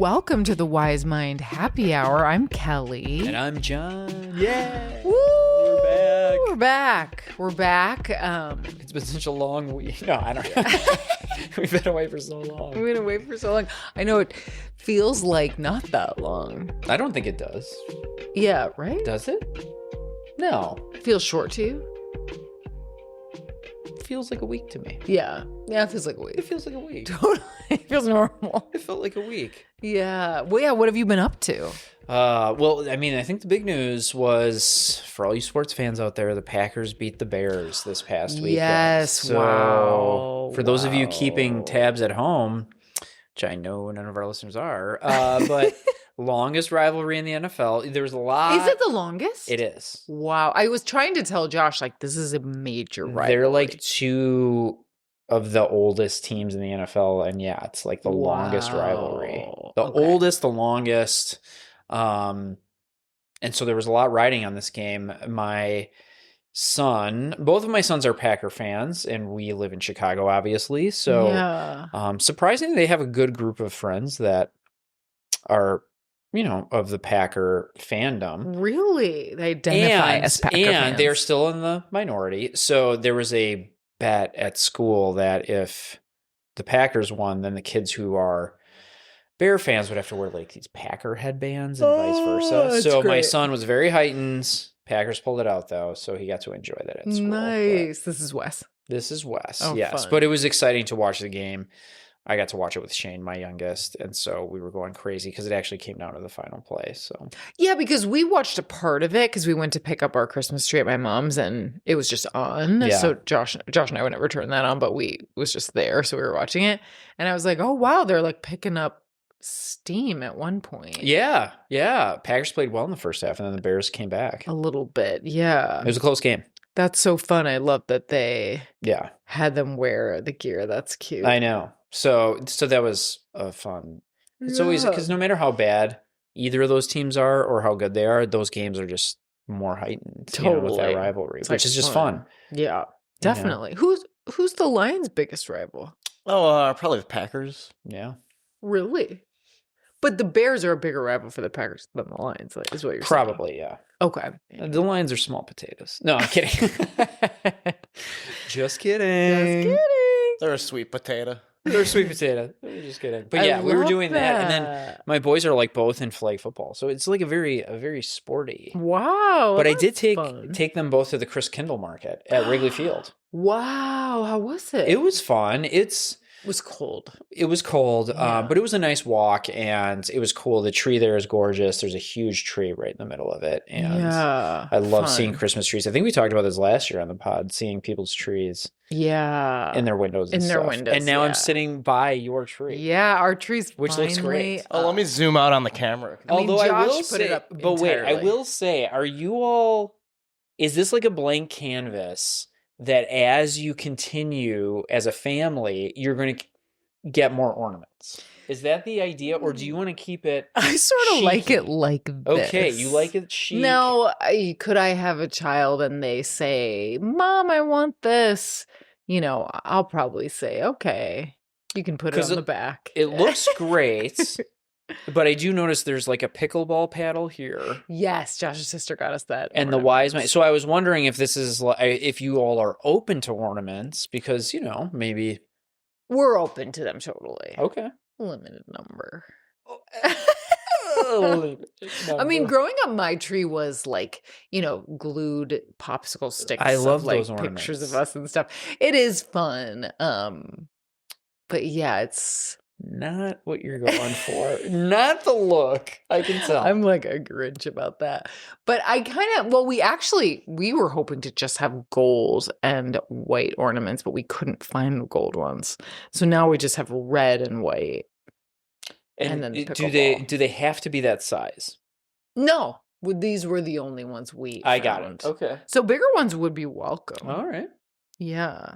welcome to the Wise Mind Happy Hour. I'm Kelly. And I'm John. Yeah. Woo! We're back. It's been such a long week. No, I don't know. We've been away for so long. We've been away for so long. I know it feels like not that long. I don't think it does. Yeah, right? Does it? No. Feels short to you? It feels like a week to me. Yeah. Yeah, it feels like a week. It feels like a week. Totally. It feels normal. It felt like a week. Yeah. Well, yeah, what have you been up to? Well, I mean, I think the big news was, for all you sports fans out there, the Packers beat the Bears this past weekend. Yes, so wow. For those of you keeping tabs at home, which I know none of our listeners are, but longest rivalry in the NFL. There's a lot. Is it the longest? It is. Wow. I was trying to tell Josh, like, this is a major rivalry. They're like two of the oldest teams in the NFL, and yeah, it's like the longest rivalry. The oldest, the longest. And so there was a lot riding on this game. My son, both of my sons are Packer fans, and we live in Chicago, obviously. So surprisingly, they have a good group of friends that are, you know, of the Packer fandom. Really? They identify as Packer fans. And they're still in the minority. So there was a bet at school that if the Packers won, then the kids who are Bear fans would have to wear like these Packer headbands and vice versa. So my son was very heightened. Packers pulled it out though, so he got to enjoy that at school. Nice. This is Wes. This is Wes. Oh, yes. fun. But it was exciting to watch the game. I got to watch it with Shane, my youngest, and so we were going crazy because it actually came down to the final play. So yeah, because we watched a part of it because we went to pick up our Christmas tree at my mom's and it was just on. Yeah. So Josh and I would never turn that on, but it was just there, so we were watching it, and I was like, oh wow, they're like picking up steam at one point. Yeah. Packers played well in the first half, and then the Bears came back. A little bit, yeah. It was a close game. That's so fun. I love that they had them wear the gear. That's cute. I know. So that was fun. It's always, because no matter how bad either of those teams are or how good they are, those games are just more heightened. Totally. With that rivalry, It's which is just fun. Yeah, definitely. Who's the Lions' biggest rival? Oh, probably the Packers. Yeah. Really? But the Bears are a bigger rival for the Packers than the Lions, is what you're saying. Probably, yeah. Okay. The Lions are small potatoes. No, I'm kidding. Just kidding. They're a sweet potato. They're a sweet potato. Just kidding. But yeah, we were doing that. And then my boys are like both in flag football. So it's like a very sporty. Wow. But I did take them both to the Chris Kindle market at Wrigley Field. Wow. How was it? It was fun. It was cold. It was cold, but it was a nice walk, and it was cool. The tree there is gorgeous. There's a huge tree right in the middle of it, and I love seeing Christmas trees. I think we talked about this last year on the pod, seeing people's trees in their windows and stuff. And now I'm sitting by your tree. Yeah, our tree's which looks great. Oh, let me zoom out on the camera. Although Josh I will put say, it up but wait, I entirely. will say, are you all, is this like a blank canvas that as you continue as a family, you're going to get more ornaments? Is that the idea, or do you want to keep it I sort of like it like this. Okay, you like it chic. Now, could I have a child and they say, Mom, I want this? You know, I'll probably say, okay, you can put it on the back. It looks great, but I do notice there's like a pickleball paddle here. Yes, Josh's sister got us that. And the wise man. So I was wondering if this is like, if you all are open to ornaments, because, you know, maybe. We're open to them totally. Okay. Limited number. I I mean, growing up, my tree was like, you know, glued popsicle sticks. I love of, like, those ornaments. pictures of us and stuff. It is fun. But yeah, it's not what you're going for. Not the look. I can tell. I'm like a Grinch about that. But I kind of, well, we were hoping to just have gold and white ornaments, but we couldn't find the gold ones. So now we just have red and white. And then the do they have to be that size? No. These were the only ones we I got found. it. Okay. So bigger ones would be welcome. All right. Yeah.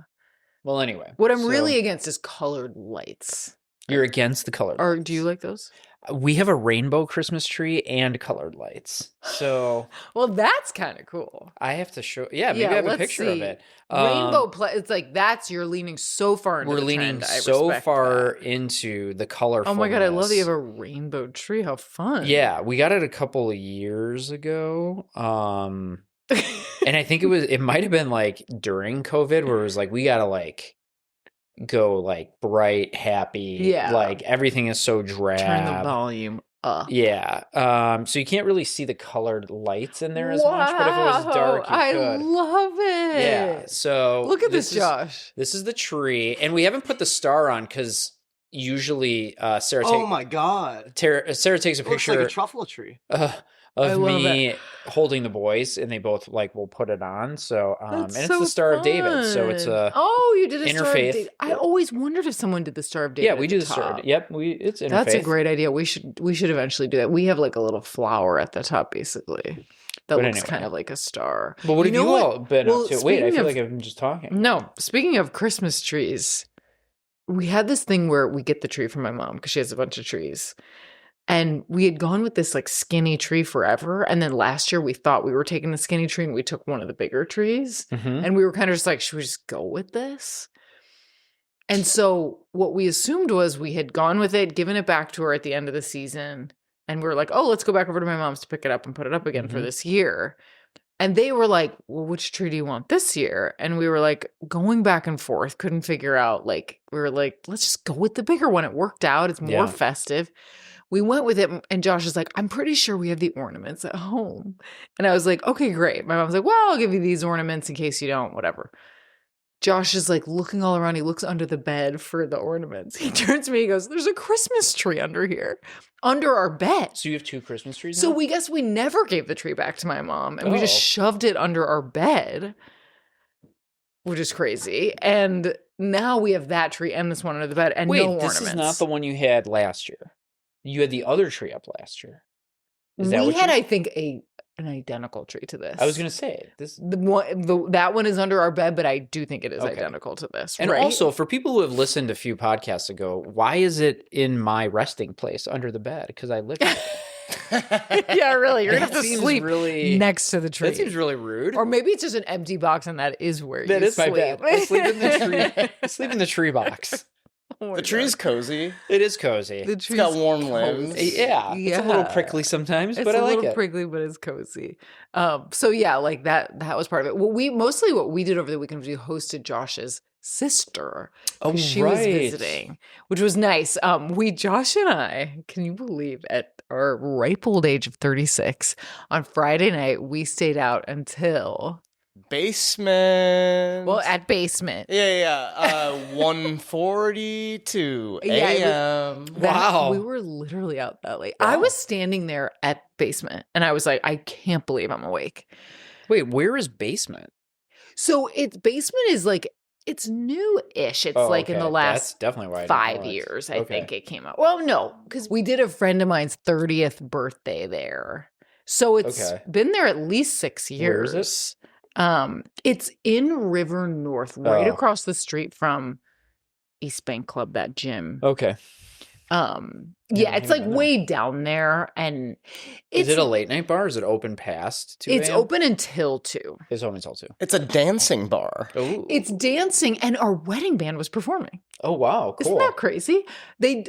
Well, anyway. What I'm really against is colored lights. You're against the color. Or do you like those? We have a rainbow Christmas tree and colored lights. So Well, that's kind of cool. I have to show. Yeah, maybe I have a let's picture of see. it. Rainbow it's like you're leaning so far into We're the leaning trend. I so respect that. far into the colorfulness. Oh my God, I love that you have a rainbow tree. How fun. Yeah, we got it a couple of years ago. And I think it might have been like during COVID where it was like, we gotta like go like bright, happy. Yeah. Like everything is so drab. Turn the volume up. Yeah. So you can't really see the colored lights in there as much, but if it was dark, you I could. love it. Yeah. So look at this, Josh. This is the tree. And we haven't put the star on because usually Sarah Oh my God. Sarah takes a It looks picture like a truffle tree. of me holding the boys, and they both like will put it on. So and it's the Star of David. So it's a you did a Star of interfaith. David. I always wondered if someone did the Star of David. Yeah, we do the Star. Yep, it's interfaith. That's a great idea. We should eventually do that. We have like a little flower at the top, basically. That looks kind of like a star. But what have you all been up to? Wait, I feel like I'm just talking. No, speaking of Christmas trees, we had this thing where we get the tree from my mom because she has a bunch of trees. And we had gone with this like skinny tree forever. And then last year we thought we were taking the skinny tree and we took one of the bigger trees. Mm-hmm. And we were kind of just like, should we just go with this? And so what we assumed was we had gone with it, given it back to her at the end of the season. And we were like, oh, let's go back over to my mom's to pick it up and put it up again for this year. And they were like, well, which tree do you want this year? And we were like going back and forth, couldn't figure out. Like, we were like, let's just go with the bigger one. It worked out. It's more festive. We went with it, and Josh is like, I'm pretty sure we have the ornaments at home. And I was like, okay, great. My mom's like, well, I'll give you these ornaments in case you don't, whatever. Josh is like looking all around. He looks under the bed for the ornaments. He turns to me, he goes, there's a Christmas tree under here, under our bed. So you have 2 Christmas trees now? So we guess we never gave the tree back to my mom, and we just shoved it under our bed, which is crazy. And now we have that tree and this one under the bed and no ornaments. This is not the one you had last year. You had the other tree up last year. We had, I think, an identical tree to this. I was going to say this. That one is under our bed, but I do think it is identical to this. And also, for people who have listened a few podcasts ago, why is it in my resting place under the bed? Because I live there. Yeah, really. You're going to have to sleep next to the tree. That seems really rude. Or maybe it's just an empty box, and that is where that you is sleep. My bed. I sleep in the tree. I sleep in the tree box. Oh the tree's cozy. It is cozy. It's got warm limbs. Yeah. It's a little prickly sometimes, but I like it. It's a little prickly, but it's cozy. So yeah, like that was part of it. Well, what we did over the weekend was we hosted Josh's sister. Oh, she was visiting, which was nice. Josh and I, can you believe, at our ripe old age of 36, on Friday night, we stayed out until basement. Well, at basement. Yeah. 1:42 a.m. Wow. We were literally out that late. Wow. I was standing there at basement and I was like, I can't believe I'm awake. Wait, where is basement? So basement is like, it's new-ish. It's in the last definitely why 5 years, I think it came out. Well, no, because we did a friend of mine's 30th birthday there. So it's been there at least 6 years. Where is it? It's in River North, right across the street from East Bank Club, that gym. Okay. Yeah, it's like way down there, and is it a late night bar? Is it open past 2 It's open until 2. It's open until 2. It's a dancing bar. Ooh. It's dancing, and our wedding band was performing. Oh wow, cool! Isn't that crazy?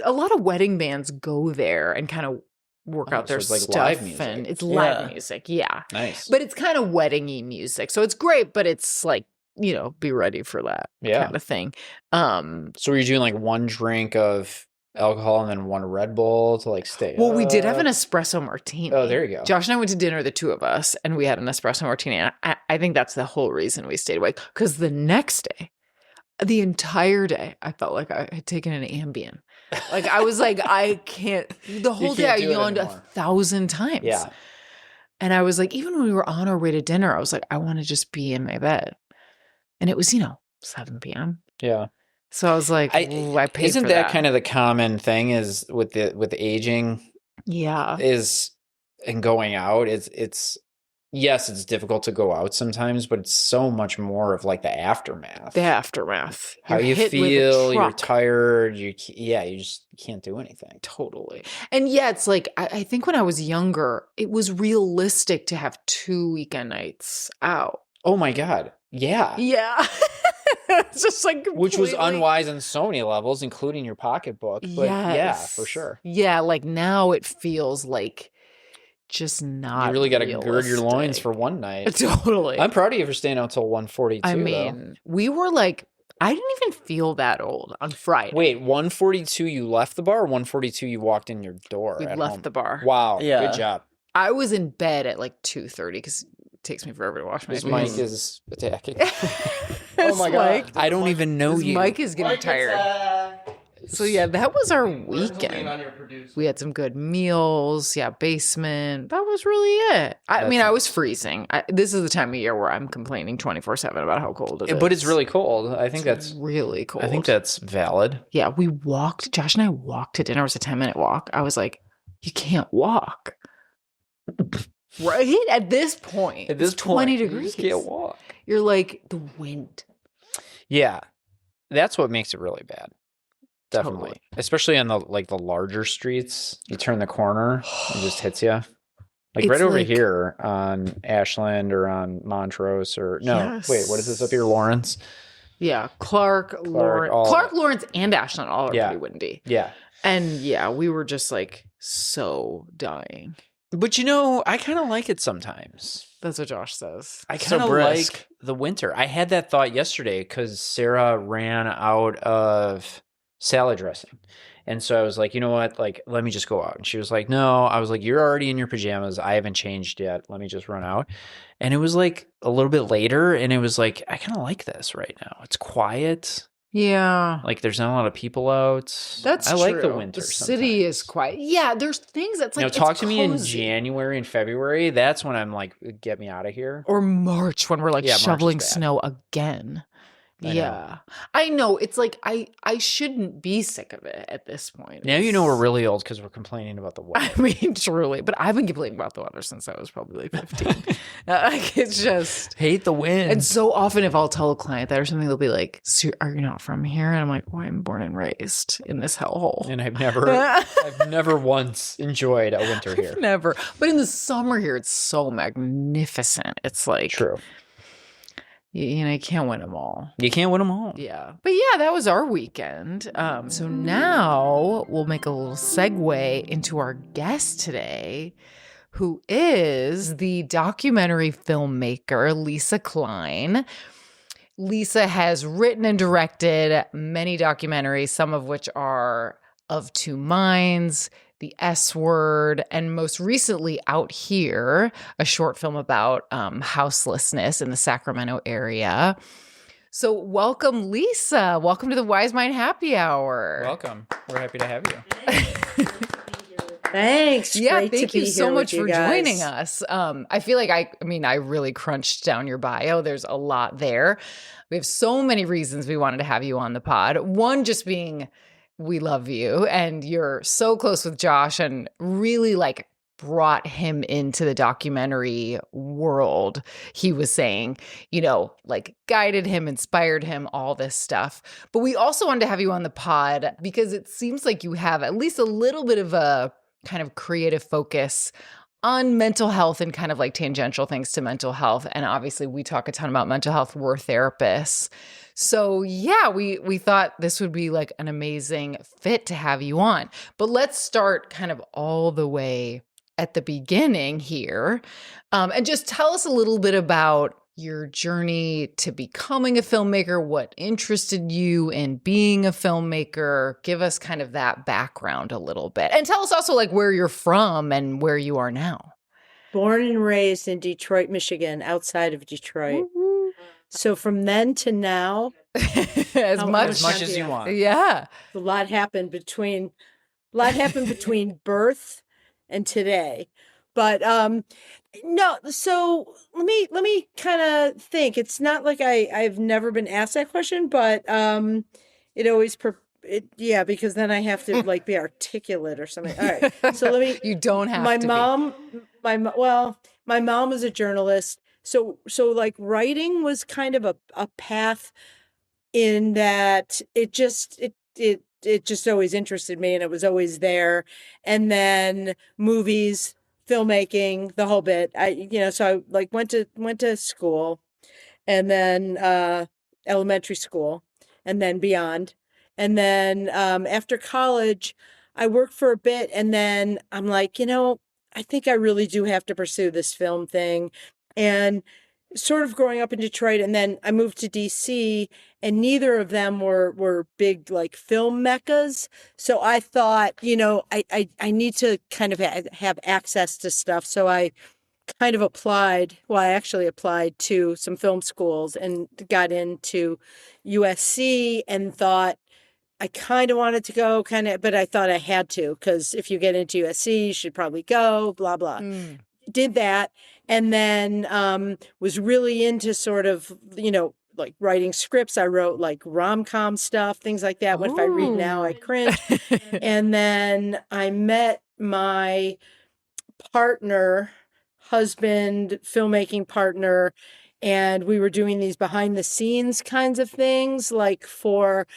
A lot of wedding bands go there and kind of work out their stuff, live music. And it's live music. Yeah, nice. But it's kind of weddingy music, so it's great. But it's like, be ready for that kind of thing. So were you doing like one drink of alcohol and then one Red Bull to like stay? Well, we did have an espresso martini. Oh, there you go. Josh and I went to dinner, the two of us, and we had an espresso martini. And I think that's the whole reason we stayed awake. Because the next day, the entire day, I felt like I had taken an Ambien. Like I was like, I can't. The whole day I yawned 1,000 times. Yeah. And I was like, even when we were on our way to dinner, I was like, I want to just be in my bed. And it was, 7 p.m. Yeah. So I was like, I paid isn't for that kind of the common thing is with the aging? Yeah. And going out, it's yes, it's difficult to go out sometimes, but it's so much more of like the aftermath. The aftermath. How You're you hit with a feel, you're truck. tired, you just can't do anything. Totally. And yeah, it's like, I think when I was younger, it was realistic to have 2 weekend nights out. Oh my God. Yeah. Yeah. It's just like Which was completely- unwise on so many levels, including your pocketbook. But yeah, for sure. Yeah, like now it feels like just not You really got to gird your loins realistic. for one night. Totally. I'm proud of you for staying out till 1:42. I mean, we were like, I didn't even feel that old on Friday. Wait, 1:42 you left the bar, or 1:42 you walked in your door? We at left home? the bar. Wow, Yeah. good job. I was in bed at like 2:30 because it takes me forever to wash my This face. mic is attacking. Oh my God. I don't even know This you. mic is getting tired. So yeah, that was our weekend. We had some good meals. Yeah, basement. That was really it. I mean, I was freezing. This is the time of year where I'm complaining 24/7 about how cold it is. But it's really cold. I think that's really cold. I think that's valid. Yeah, we walked. Josh and I walked to dinner. It was a 10-minute walk. I was like, you can't walk. Right? At this point. At this it's 20 point, you degrees. just can't walk. You're like, the wind. Yeah. That's what makes it really bad. Definitely. Totally. Especially on the larger streets. You turn the corner, it just hits you. Like It's right over like- here on Ashland or on Montrose or no, wait, what is this up here? Lawrence? Yeah, Clark, Lawrence, all Clark, that. Lawrence, and Ashland all are Yeah. pretty windy. Yeah. And yeah, we were just like so dying. But you know, I kind of like it sometimes. That's what Josh says. I So kind of brisk. like the winter. I had that thought yesterday because Sarah ran out of salad dressing. And so I was like, you know what? Like, let me just go out. And she was like, no. I was like, you're already in your pajamas. I haven't changed yet. Let me just run out. And it was like a little bit later. And it was like, I kind of like this right now. It's quiet. Yeah. Like, there's not a lot of people out. That's I like the true. winter. The city is sometimes. quiet. Yeah, there's things that's like Now, it's talk to me in cozy. January and February. That's when I'm like, get me out of here. Or March when we're like Yeah, March is shoveling bad. snow again. I know. Yeah. I know. It's like I shouldn't be sick of it at this point. Now you know we're really old because we're complaining about the weather. I mean, truly. But I've been complaining about the weather since I was probably like 15. Like, it's just... Hate the wind. And so often if I'll tell a client that or something, they'll be like, so are you not from here? And I'm like, well, I'm born and raised in this hellhole. And I've never once enjoyed a winter here. Never. But in the summer here, it's so magnificent. It's like... True. You know, you can't win them all. You can't win them all. Yeah. But yeah, that was our weekend. So now we'll make a little segue into our guest today, who is the documentary filmmaker, Lisa Klein. Lisa has written and directed many documentaries, some of which are Of Two Minds, The S Word, and most recently Out Here, a short film about houselessness in the Sacramento area. So welcome, Lisa. Welcome to the Wise Mind Happy Hour. Welcome. We're happy to have you. Thanks. Yeah, Great thank to you be so here much with for you guys. joining us. I feel like I really crunched down your bio. There's a lot there. We have so many reasons we wanted to have you on the pod. One just being we love you and you're so close with Josh and really like brought him into the documentary world. He was saying, you know, like guided him, inspired him, all this stuff. But we also wanted to have you on the pod because it seems like you have at least a little bit of a kind of creative focus on mental health and kind of like tangential things to mental health. And obviously we talk a ton about mental health. We're therapists. So yeah, we thought this would be like an amazing fit to have you on. But let's start kind of all the way at the beginning here. And just tell us a little bit about your journey to becoming a filmmaker, what interested you in being a filmmaker. Give us kind of that background a little bit. And tell us also like where you're from and where you are now. Born and raised in Detroit, Michigan, outside of Detroit. So from then to now, as How much As much as you want. Yeah. a lot happened between birth and today. But no, so let me kind of think. It's not like I've never been asked that question, but it always yeah, because then I have to like be articulate or something. All right. So let me You don't have my to mom, my my mom was a journalist. So like writing was kind of a path in that it just always interested me and it was always there. And then movies, filmmaking, the whole bit. So I like went to school and then elementary school and then beyond. And then after college, I worked for a bit and then I'm like, I think I really do have to pursue this film thing. And sort of growing up in Detroit, and then I moved to DC, and neither of them were big like film meccas. So I thought, I need to kind of have access to stuff. So I kind of applied. Well, I actually applied to some film schools and got into USC and thought I kind of wanted to go, but I thought I had to because if you get into USC, you should probably go. Blah blah. Did that and then was really into sort of, like writing scripts. I wrote like rom-com stuff, things like that. If I read now, I cringe. And then I met my husband, filmmaking partner, and we were doing these behind the scenes kinds of things, like for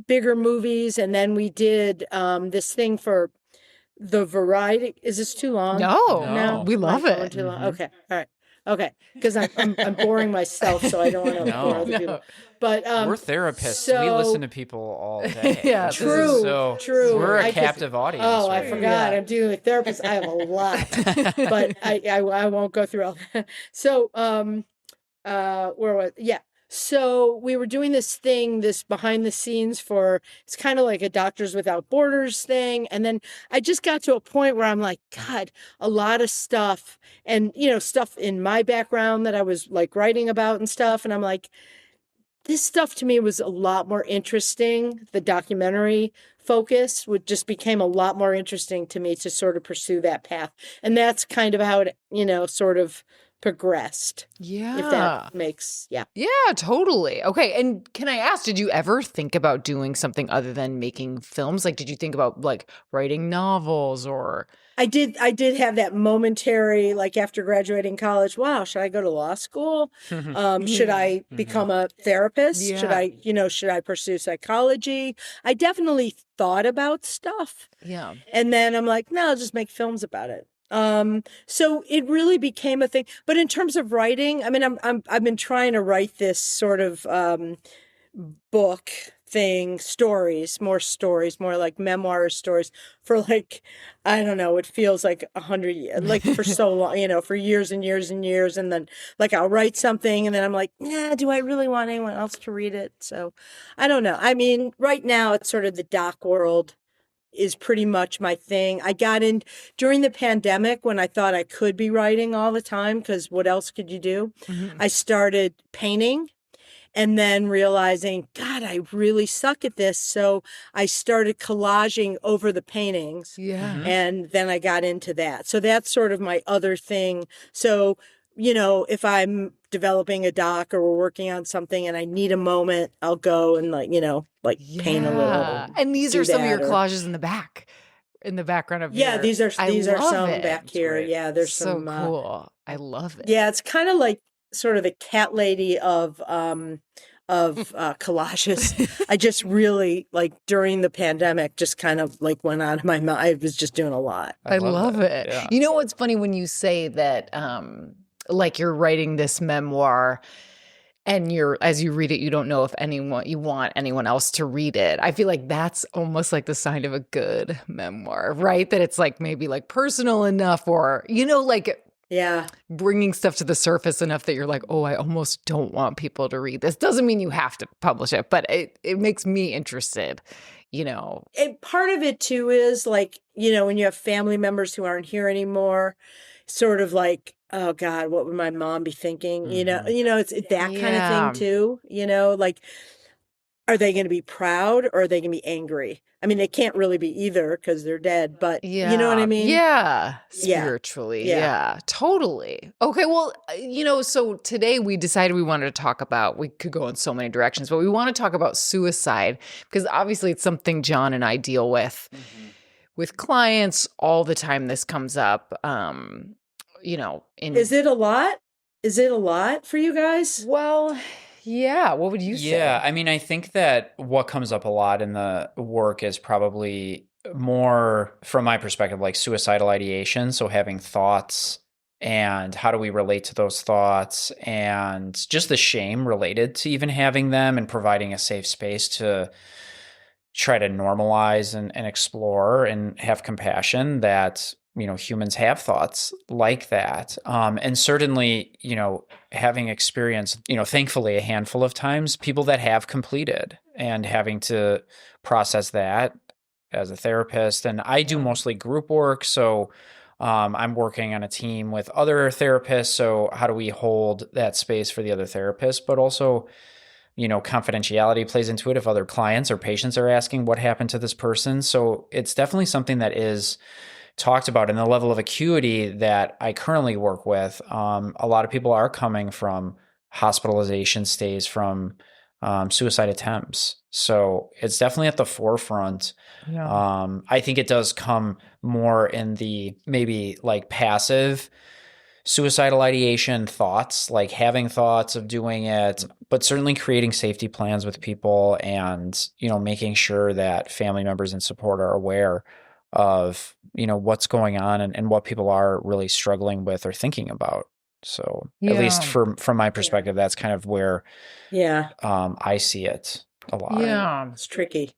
bigger movies. And then we did this thing for the Variety. Is this too long? No, we love it. Too long? Okay, all right, okay. Because I'm boring myself, so I don't want to bore other people. But we're therapists. We listen to people all day. Yeah, true. We're a captive audience. Oh, right? I forgot. I'm dealing with therapists. I have a lot, but I won't go through all that. So where was yeah. So we were doing this behind the scenes it's kind of like a Doctors Without Borders thing. And then I just got to a point where I'm like, God, a lot of stuff and, stuff in my background that I was like writing about and stuff. And I'm like, this stuff to me was a lot more interesting. The documentary focus just became a lot more interesting to me to sort of pursue that path. And that's kind of how it, sort of progressed. Yeah. If that makes, Yeah, totally. Okay. And can I ask, did you ever think about doing something other than making films? Like, did you think about like writing novels or? I did have that momentary, like after graduating college, wow, should I go to law school? Should I become a therapist? Yeah. Should I pursue psychology? I definitely thought about stuff. Yeah. And then I'm like, no, I'll just make films about it. So it really became a thing. But in terms of writing, I mean, I've been trying to write this sort of book thing, more like memoir stories for like, I don't know, it feels like 100 years, like for so long, for years and years and years. And then like I'll write something and then I'm like, nah, do I really want anyone else to read it? So I don't know. I mean, right now it's sort of the doc world is pretty much my thing. I got in during the pandemic when I thought I could be writing all the time because what else could you do? I started painting and then realizing, God, I really suck at this. So I started collaging over the paintings. Yeah. And then I got into that. So that's sort of my other thing. So, if I'm developing a doc or we're working on something and I need a moment, I'll go and paint a little. And these are some of your collages in the background of these are some back here. Right. Yeah, there's so some cool. I love it. Yeah, it's kind of like sort of the cat lady of collages. I just really during the pandemic just kind of went out of my mind. I was just doing a lot. I love it. Yeah. You know what's funny when you say that you're writing this memoir and as you read it, you don't know if you want anyone else to read it. I feel like that's almost like the sign of a good memoir, right? That it's maybe personal enough or, yeah, bringing stuff to the surface enough that you're like, oh, I almost don't want people to read this. Doesn't mean you have to publish it, but it makes me interested, And part of it too is when you have family members who aren't here anymore, sort of oh God, what would my mom be thinking? It's that kind of thing too, are they going to be proud or are they going to be angry? I mean, they can't really be either because they're dead, but you know what I mean? Yeah. Spiritually. Yeah, totally. Okay. Well, so today we decided we wanted to talk about, we could go in so many directions, but we want to talk about suicide because obviously it's something John and I deal with clients all the time. This comes up. Is it a lot? Is it a lot for you guys? Well, yeah. What would you say? Yeah, I mean, I think that what comes up a lot in the work is probably more, from my perspective, like suicidal ideation. So having thoughts and how do we relate to those thoughts and just the shame related to even having them and providing a safe space to try to normalize and explore and have compassion that humans have thoughts like that, and certainly having experienced thankfully a handful of times people that have completed and having to process that as a therapist. And I do mostly group work, so I'm working on a team with other therapists, so how do we hold that space for the other therapists, but also confidentiality plays into it if other clients or patients are asking what happened to this person. So it's definitely something that is talked about. And the level of acuity that I currently work with, a lot of people are coming from hospitalization stays, from suicide attempts. So it's definitely at the forefront. Yeah. I think it does come more in the maybe like passive suicidal ideation thoughts, like having thoughts of doing it, but certainly creating safety plans with people and, making sure that family members and support are aware of, what's going on and what people are really struggling with or thinking about. So at least from my perspective, that's kind of where I see it a lot. Yeah. It's tricky.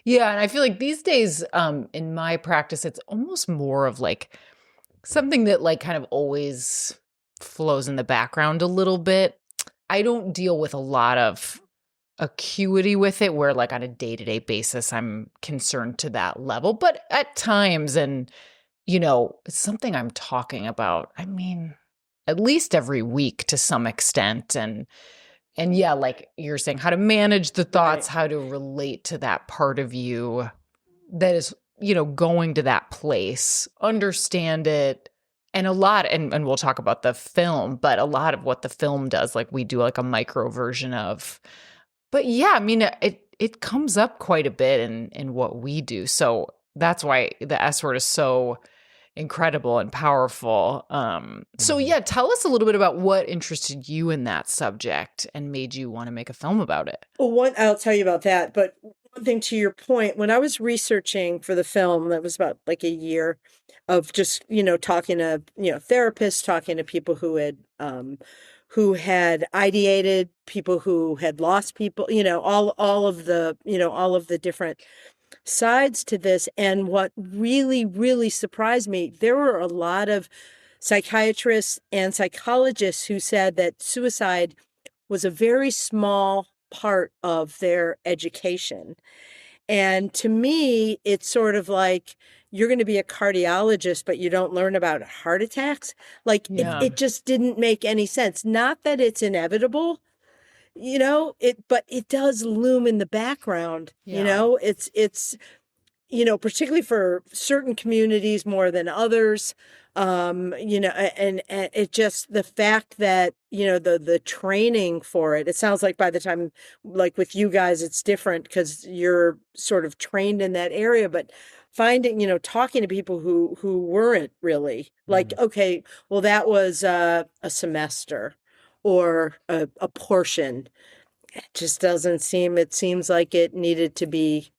Yeah. And I feel like these days, in my practice, it's almost more of like something that like kind of always flows in the background a little bit. I don't deal with a lot of acuity with it where like on a day-to-day basis I'm concerned to that level, but at times, and it's something I'm talking about, I mean, at least every week to some extent. And yeah, like you're saying, how to manage the thoughts, how to relate to that part of you that is going to that place, understand it. And a lot, and we'll talk about the film, but a lot of what the film does, like we do like a micro version of. But yeah, I mean, it comes up quite a bit in what we do. So that's why the S word is so incredible and powerful. So yeah, tell us a little bit about what interested you in that subject and made you want to make a film about it. Well, I'll tell you about that, but one thing to your point, when I was researching for the film, that was about like a year of just, talking to, therapists, talking to people who had ideated, people who had lost people, all of the different sides to this. And what really, really surprised me, there were a lot of psychiatrists and psychologists who said that suicide was a very small part of their education. And to me, it's sort of like you're going to be a cardiologist, but you don't learn about heart attacks. Like it just didn't make any sense. Not that it's inevitable, but it does loom in the background. It's particularly for certain communities more than others. And it just, the fact that, the training for it sounds like by the time, like with you guys, it's different because you're sort of trained in that area, but finding, talking to people who weren't really like, okay, well, that was a semester or a portion. It just doesn't seem, it seems like it needed to be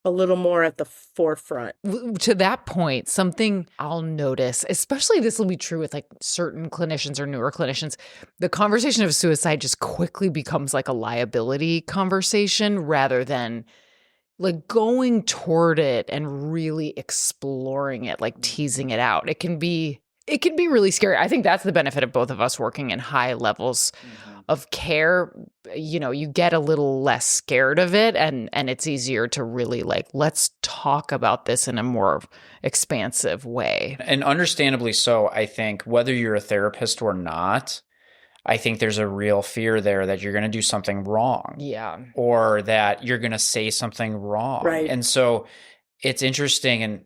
a little more at the forefront. To that point, something I'll notice, especially this will be true with like certain clinicians or newer clinicians, the conversation of suicide just quickly becomes like a liability conversation rather than like going toward it and really exploring it, like teasing it out. It can be really scary. I think that's the benefit of both of us working in high levels of care. You get a little less scared of it and it's easier to really like, let's talk about this in a more expansive way. And understandably so, I think whether you're a therapist or not, I think there's a real fear there that you're going to do something wrong. Yeah. Or that you're going to say something wrong. Right. And so it's interesting. And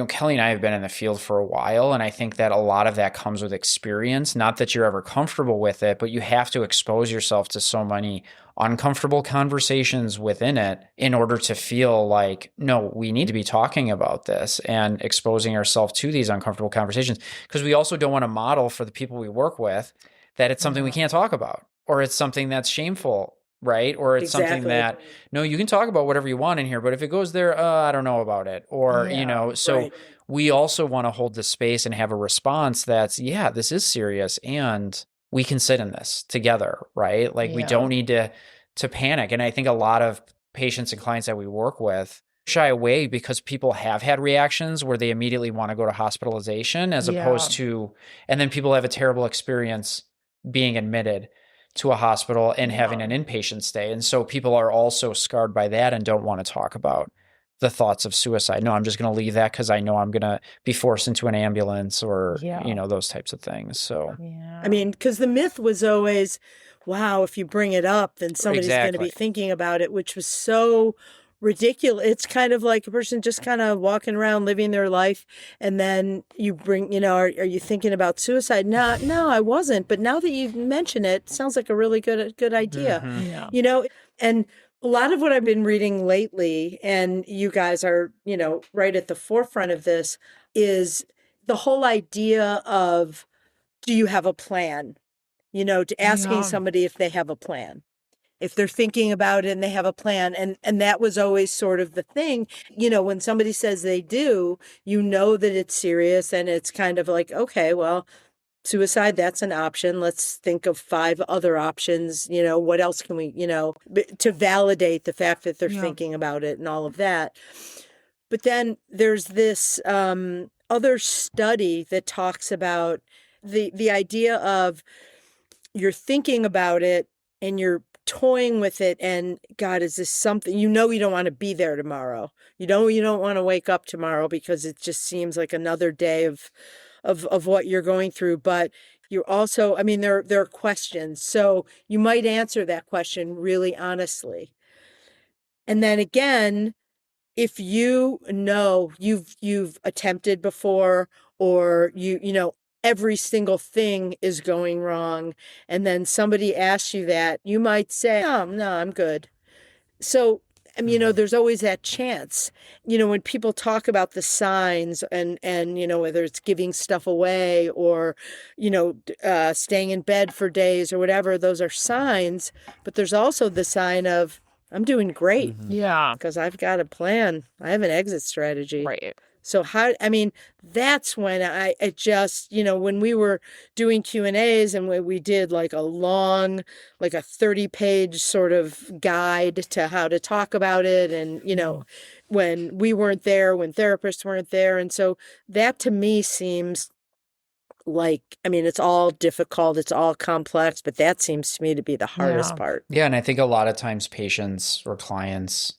Kelly and I have been in the field for a while, and I think that a lot of that comes with experience. Not that you're ever comfortable with it, but you have to expose yourself to so many uncomfortable conversations within it in order to feel like, no, we need to be talking about this and exposing ourselves to these uncomfortable conversations, because we also don't want to model for the people we work with that it's something we can't talk about, or it's something that's shameful, right? Or it's something that, no, you can talk about whatever you want in here, but if it goes there, I don't know about it. Or, so we also want to hold the space and have a response that's, yeah, this is serious and we can sit in this together, right? Like we don't need to panic. And I think a lot of patients and clients that we work with shy away because people have had reactions where they immediately want to go to hospitalization as opposed to, and then people have a terrible experience being admitted to a hospital and having an inpatient stay. And so people are also scarred by that and don't want to talk about the thoughts of suicide. No, I'm just going to leave that because I know I'm going to be forced into an ambulance or, those types of things. So, I mean, because the myth was always, wow, if you bring it up, then somebody's going to be thinking about it, which was so ridiculous. It's kind of like a person just kind of walking around living their life, and then you bring, are you thinking about suicide? No, I wasn't. But now that you mention it, sounds like a really good idea. And a lot of what I've been reading lately, and you guys are, right at the forefront of this, is the whole idea of, do you have a plan? To asking somebody if they have a plan. If they're thinking about it and they have a plan. And that was always sort of the thing, when somebody says they do, that it's serious, and it's kind of like, okay, well, suicide, that's an option. Let's think of 5 other options. What else can we, to validate the fact that they're thinking about it and all of that. But then there's this other study that talks about the idea of you're thinking about it and you're toying with it, and God, is this something, you don't want to be there tomorrow. You don't want to wake up tomorrow because it just seems like another day of what you're going through. But you're also, there are questions. So you might answer that question really honestly. And then again, if you've attempted before, or every single thing is going wrong, and then somebody asks you that, you might say, oh, no, I'm good. So, there's always that chance, when people talk about the signs and whether it's giving stuff away or, staying in bed for days or whatever, those are signs. But there's also the sign of, I'm doing great. Yeah. Because I've got a plan. I have an exit strategy. Right. So that's when I just, when we were doing Q&As and we did like a long, like a 30-page sort of guide to how to talk about it. And, when we weren't there, when therapists weren't there. And so that to me seems like, it's all difficult, it's all complex, but that seems to me to be the hardest part. Yeah. And I think a lot of times patients or clients,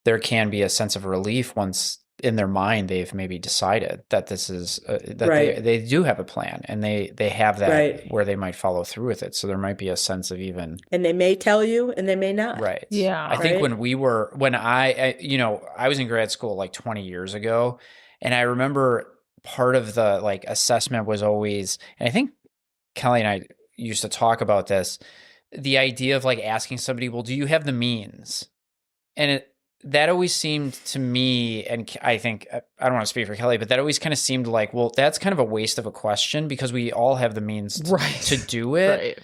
there can be a sense of relief once in their mind they've maybe decided that this is that they do have a plan, and they have that where they might follow through with it. So there might be a sense of even, and they may tell you and they may not. Right. Yeah. I think when I was in grad school like 20 years ago, and I remember part of the like assessment was always, and I think Kelly and I used to talk about this, the idea of like asking somebody, well, do you have the means? And that always seemed to me, and I think, I don't want to speak for Kelly, but that always kind of seemed like, well, that's kind of a waste of a question because we all have the means to do it. Right.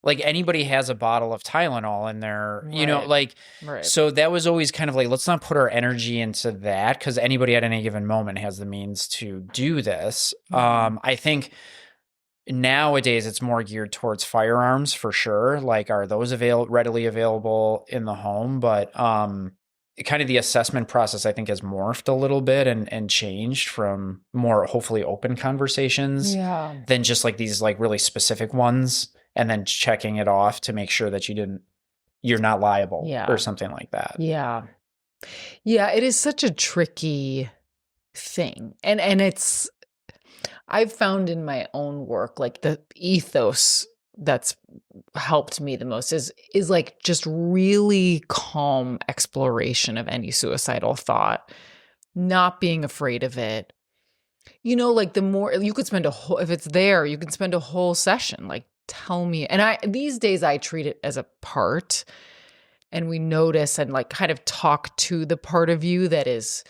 Like anybody has a bottle of Tylenol in there, so that was always kind of like, let's not put our energy into that because anybody at any given moment has the means to do this. I think nowadays it's more geared towards firearms for sure. Like, are those readily available in the home? But kind of the assessment process, I think, has morphed a little bit and changed from more hopefully open conversations than just like these like really specific ones, and then checking it off to make sure that you're not liable or something like that. Yeah. Yeah. It is such a tricky thing. And it's, I've found in my own work, like the ethos that's helped me the most is like just really calm exploration of any suicidal thought not being afraid of it. You know, like the more you could spend if it's there, you can spend a whole session. Like, tell me. And these days I treat it as a part, and we notice and like kind of talk to the part of you that is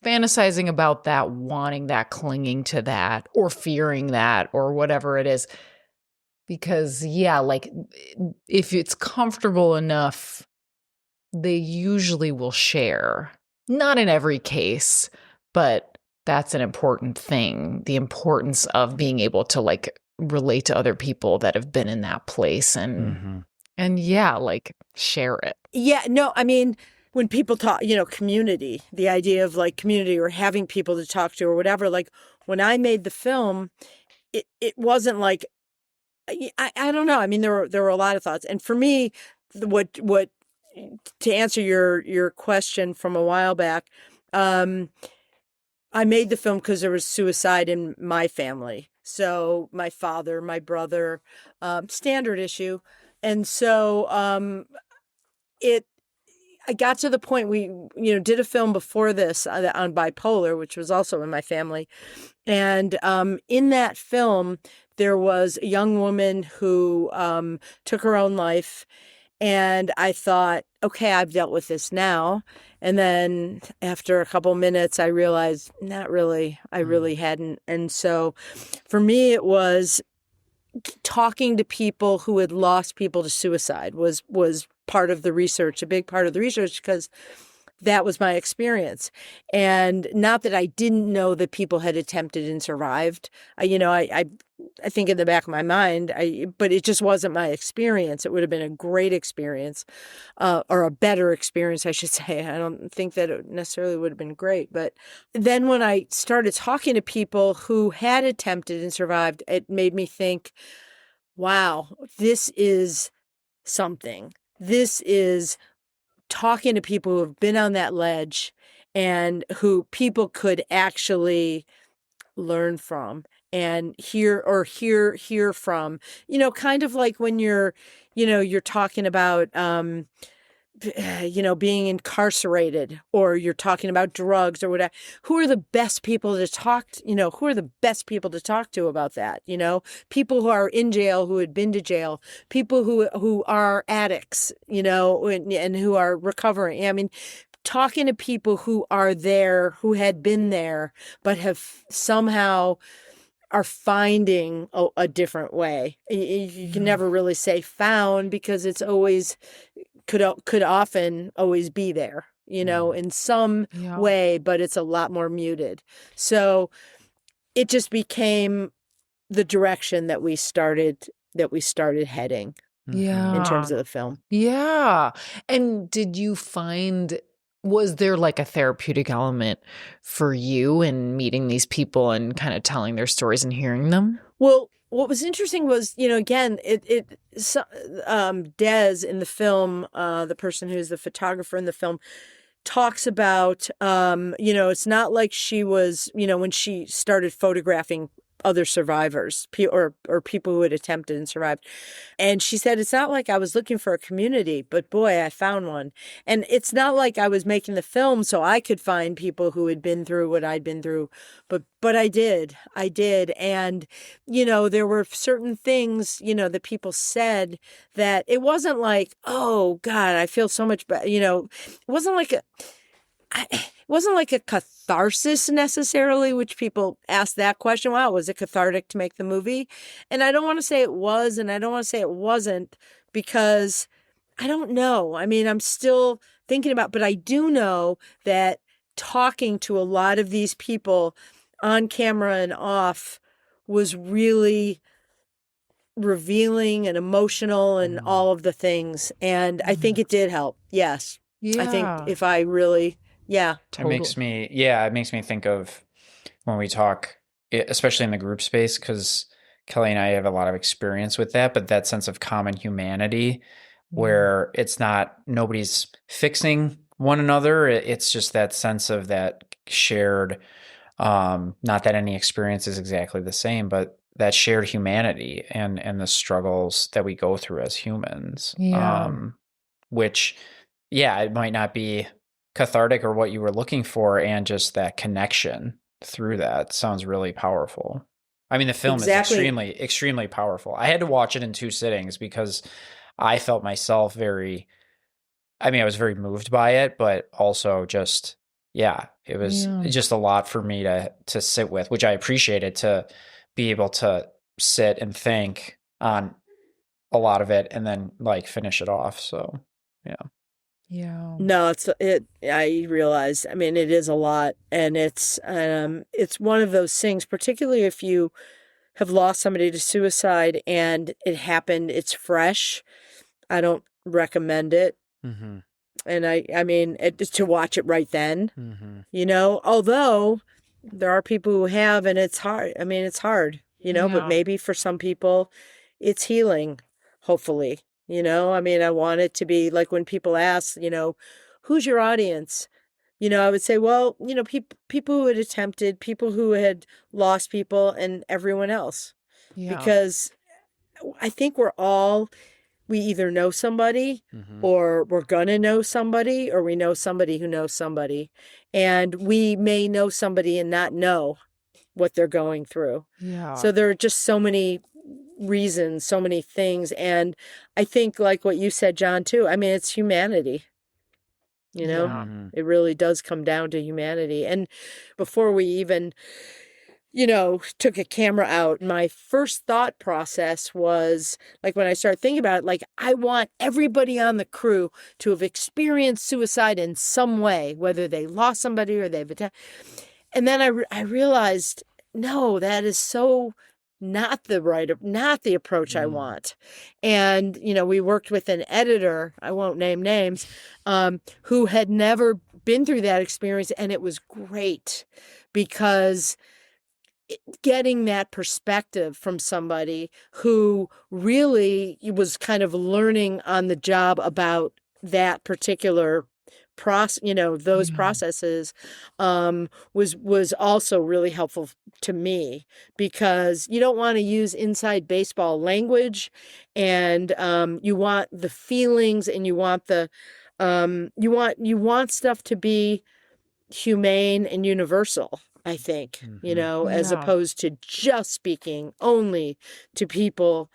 fantasizing about that, wanting that, clinging to that, or fearing that, or whatever it is. Because, yeah, like if it's comfortable enough, they usually will share. Not in every case, but that's an important thing. The importance of being able to like relate to other people that have been in that place and yeah, like share it. Yeah, no, I mean, when people talk, community, the idea of like community or having people to talk to or whatever, like when I made the film, it wasn't like, I don't know. I mean, there were a lot of thoughts. And for me, what to answer your question from a while back, I made the film because there was suicide in my family. So my father, my brother, standard issue. And so I got to the point we, did a film before this on bipolar, which was also in my family. And in that film, there was a young woman who took her own life. And I thought, okay, I've dealt with this now. And then after a couple minutes, I realized, not really. I really hadn't. And so for me, it was talking to people who had lost people to suicide was part of the research, a big part of the research, because that was my experience. And not that I didn't know that people had attempted and survived. I think in the back of my mind, but it just wasn't my experience. It would have been a great experience, or a better experience, I should say. I don't think that it necessarily would have been great. But then when I started talking to people who had attempted and survived, it made me think, wow, this is something. This is talking to people who have been on that ledge and who people could actually learn from and hear from, kind of like when you're talking about, being incarcerated, or you're talking about drugs or whatever. Who are the best people to talk to, who are the best people to talk to about that? People who are in jail, who had been to jail, people who are addicts, and who are recovering. I mean, talking to people who are there, who had been there, but have somehow are finding a different way. You can never really say found, because it's always could often always be there, in some way, but it's a lot more muted. So it just became the direction that we started heading in terms of the film. Yeah. And did you find, was there like a therapeutic element for you in meeting these people and kind of telling their stories and hearing them? Well, what was interesting was, again, Des in the film, the person who's the photographer in the film, talks about, it's not like she was, when she started photographing other survivors or people who had attempted and survived. And she said, it's not like I was looking for a community, but boy, I found one. And it's not like I was making the film so I could find people who had been through what I'd been through, but I did. And, there were certain things, that people said that it wasn't like, oh God, I feel so much better. It wasn't like a catharsis necessarily, which people ask that question. Wow, was it cathartic to make the movie? And I don't want to say it was, and I don't want to say it wasn't, because I don't know. I mean, I'm still thinking about, but I do know that talking to a lot of these people on camera and off was really revealing and emotional and all of the things. And I think it did help. Yes. Yeah. I think if I really... Yeah, totally. It makes me think of when we talk, especially in the group space, because Kelly and I have a lot of experience with that, but that sense of common humanity where it's not, nobody's fixing one another. It's just that sense of that shared, not that any experience is exactly the same, but that shared humanity and the struggles that we go through as humans. Yeah. Which, yeah, it might not be cathartic or what you were looking for, and just that connection through that sounds really powerful. I mean, the film is extremely, extremely powerful. I had to watch it in 2 sittings because I felt myself very, I mean, I was very moved by it, but also just, yeah, it was just a lot for me to sit with, which I appreciated, to be able to sit and think on a lot of it and then like finish it off. So, yeah. Yeah. No, I realize, I mean, it is a lot, and it's one of those things, particularly if you have lost somebody to suicide and it happened, it's fresh. I don't recommend it. Mm-hmm. And I mean, to watch it right then, Mm-hmm. Although there are people who have, and it's hard. I mean, it's hard, but maybe for some people it's healing, hopefully. I mean, I want it to be like when people ask, who's your audience? I would say, well, people who had attempted, people who had lost people, and everyone else. Yeah. Because I think we either know somebody, Mm-hmm. or we're going to know somebody, or we know somebody who knows somebody. And we may know somebody and not know what they're going through. Yeah. So there are just so many reasons, so many things. And I think, like what you said, John, too, I mean, it's humanity. Mm-hmm. It really does come down to humanity. And before we even, took a camera out, my first thought process was, like, when I started thinking about it, like, I want everybody on the crew to have experienced suicide in some way, whether they lost somebody or they've attacked. And then I realized, no, that is so not the approach I want. And, we worked with an editor, I won't name names, who had never been through that experience. And it was great because getting that perspective from somebody who really was kind of learning on the job about that particular those processes, was also really helpful to me, because you don't want to use inside baseball language, and you want the feelings, and you want you want stuff to be humane and universal, I think, as opposed to just speaking only to people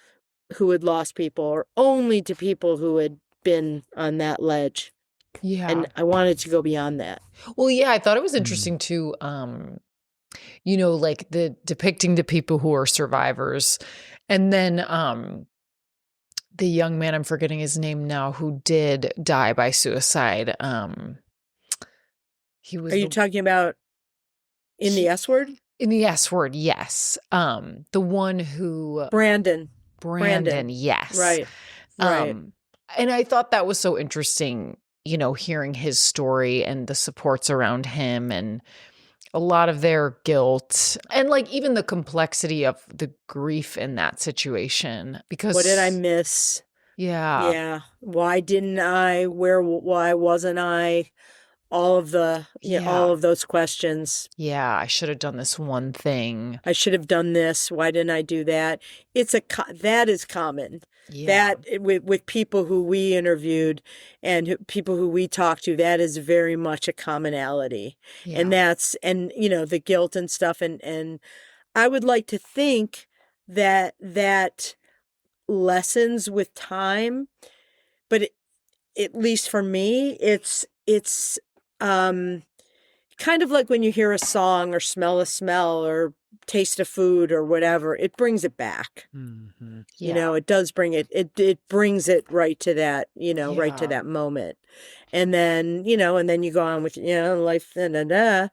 who had lost people, or only to people who had been on that ledge. Yeah. And I wanted to go beyond that. Well, yeah, I thought it was interesting too, like the depicting the people who are survivors. And then the young man, I'm forgetting his name now, who did die by suicide. He was Are you talking about in the S word? In the S word, yes. The one who Brandon, yes. Right. And I thought that was so interesting, hearing his story and the supports around him, and a lot of their guilt, and like even the complexity of the grief in that situation. Because what did I miss? Yeah. Why didn't I? Why wasn't I? All of all of those questions. Yeah, I should have done this one thing. I should have done this. Why didn't I do that? That is common. Yeah. That with people who we interviewed and people who we talked to, that is very much a commonality. Yeah. And the guilt and stuff. And I would like to think that lessens with time, but at least for me, it's kind of like when you hear a song or smell a smell or taste a food or whatever, it brings it back. Mm-hmm. Yeah. It does bring it brings it right to that, right to that moment. And then, and then you go on with, life, and then,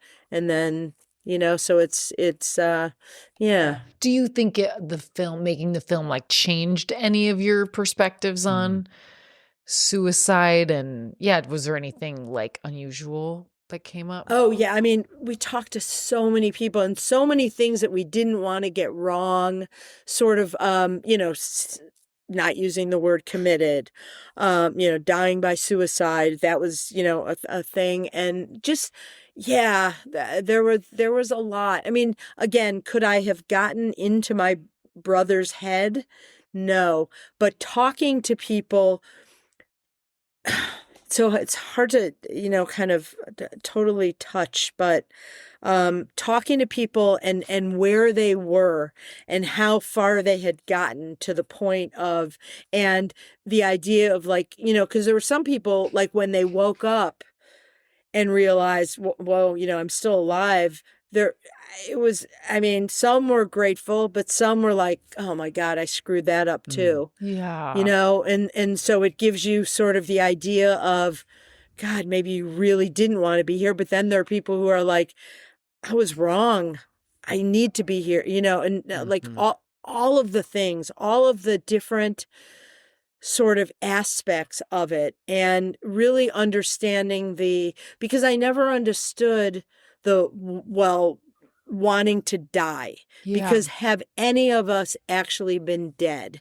so it's yeah. Do you think making the film like changed any of your perspectives on suicide? And was there anything like unusual that came up? Oh yeah, I mean, we talked to so many people and so many things that we didn't want to get wrong, sort of not using the word committed, dying by suicide, that was a thing. And just there was a lot. I mean, again, could I have gotten into my brother's head? No, but talking to people, so it's hard to, kind of totally touch, but talking to people and where they were and how far they had gotten to the point of, and the idea of like, because there were some people like when they woke up and realized, well, I'm still alive. It was, I mean, some were grateful, but some were like, oh my God, I screwed that up too. Yeah. And so it gives you sort of the idea of, God, maybe you really didn't want to be here. But then there are people who are like, I was wrong. I need to be here, and like all of the things, all of the different sort of aspects of it, and really understanding because I never understood wanting to die, because have any of us actually been dead?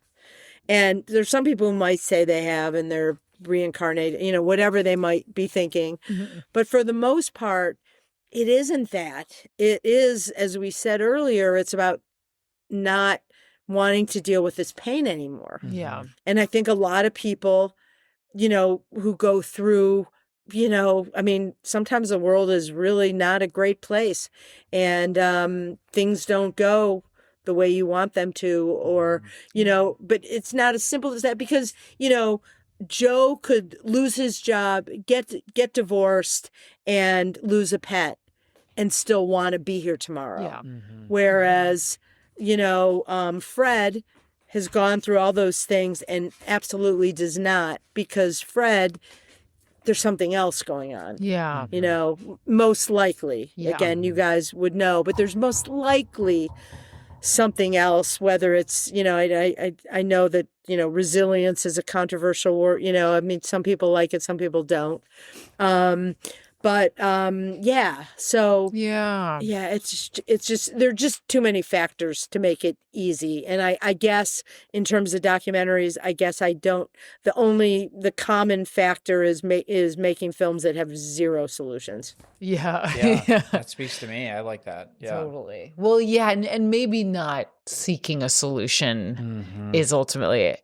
And there's some people who might say they have and they're reincarnated, whatever they might be thinking. But for the most part, it isn't that. It is, as we said earlier, it's about not wanting to deal with this pain anymore. Yeah. And I think a lot of people, who go through, I mean, sometimes the world is really not a great place, and things don't go the way you want them to, or, but it's not as simple as that, because, Joe could lose his job, get divorced, and lose a pet, and still want to be here tomorrow. Yeah. Whereas, Fred has gone through all those things and absolutely does not, because Fred, there's something else going on. Yeah. Most likely. Yeah. Again, you guys would know, but there's most likely something else, whether it's, I know that, resilience is a controversial word, I mean, some people like it, some people don't. Yeah. So Yeah. it's just, there are just too many factors to make it easy. And I guess in terms of documentaries, the common factor is making films that have zero solutions. Yeah. Yeah. That speaks to me. I like that. Yeah. Totally. Well, yeah. And maybe not seeking a solution is ultimately it.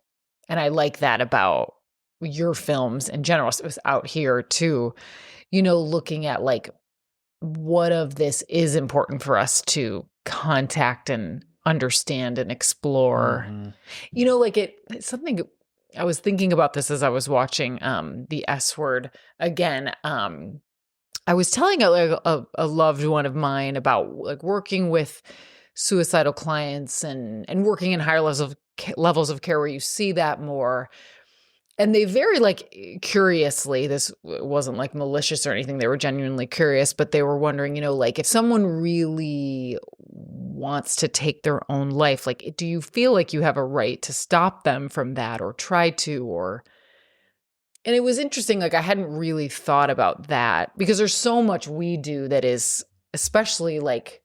And I like that about your films in general. So it was Out Here too, looking at like what of this is important for us to contact and understand and explore. Like it's something I was thinking about this as I was watching The S Word again. I was telling a loved one of mine about like working with suicidal clients and working in higher levels of care where you see that more. And they very like curiously, this wasn't like malicious or anything. They were genuinely curious, but they were wondering, like if someone really wants to take their own life, like, do you feel like you have a right to stop them from that or try to, and it was interesting. Like I hadn't really thought about that because there's so much we do that is, especially like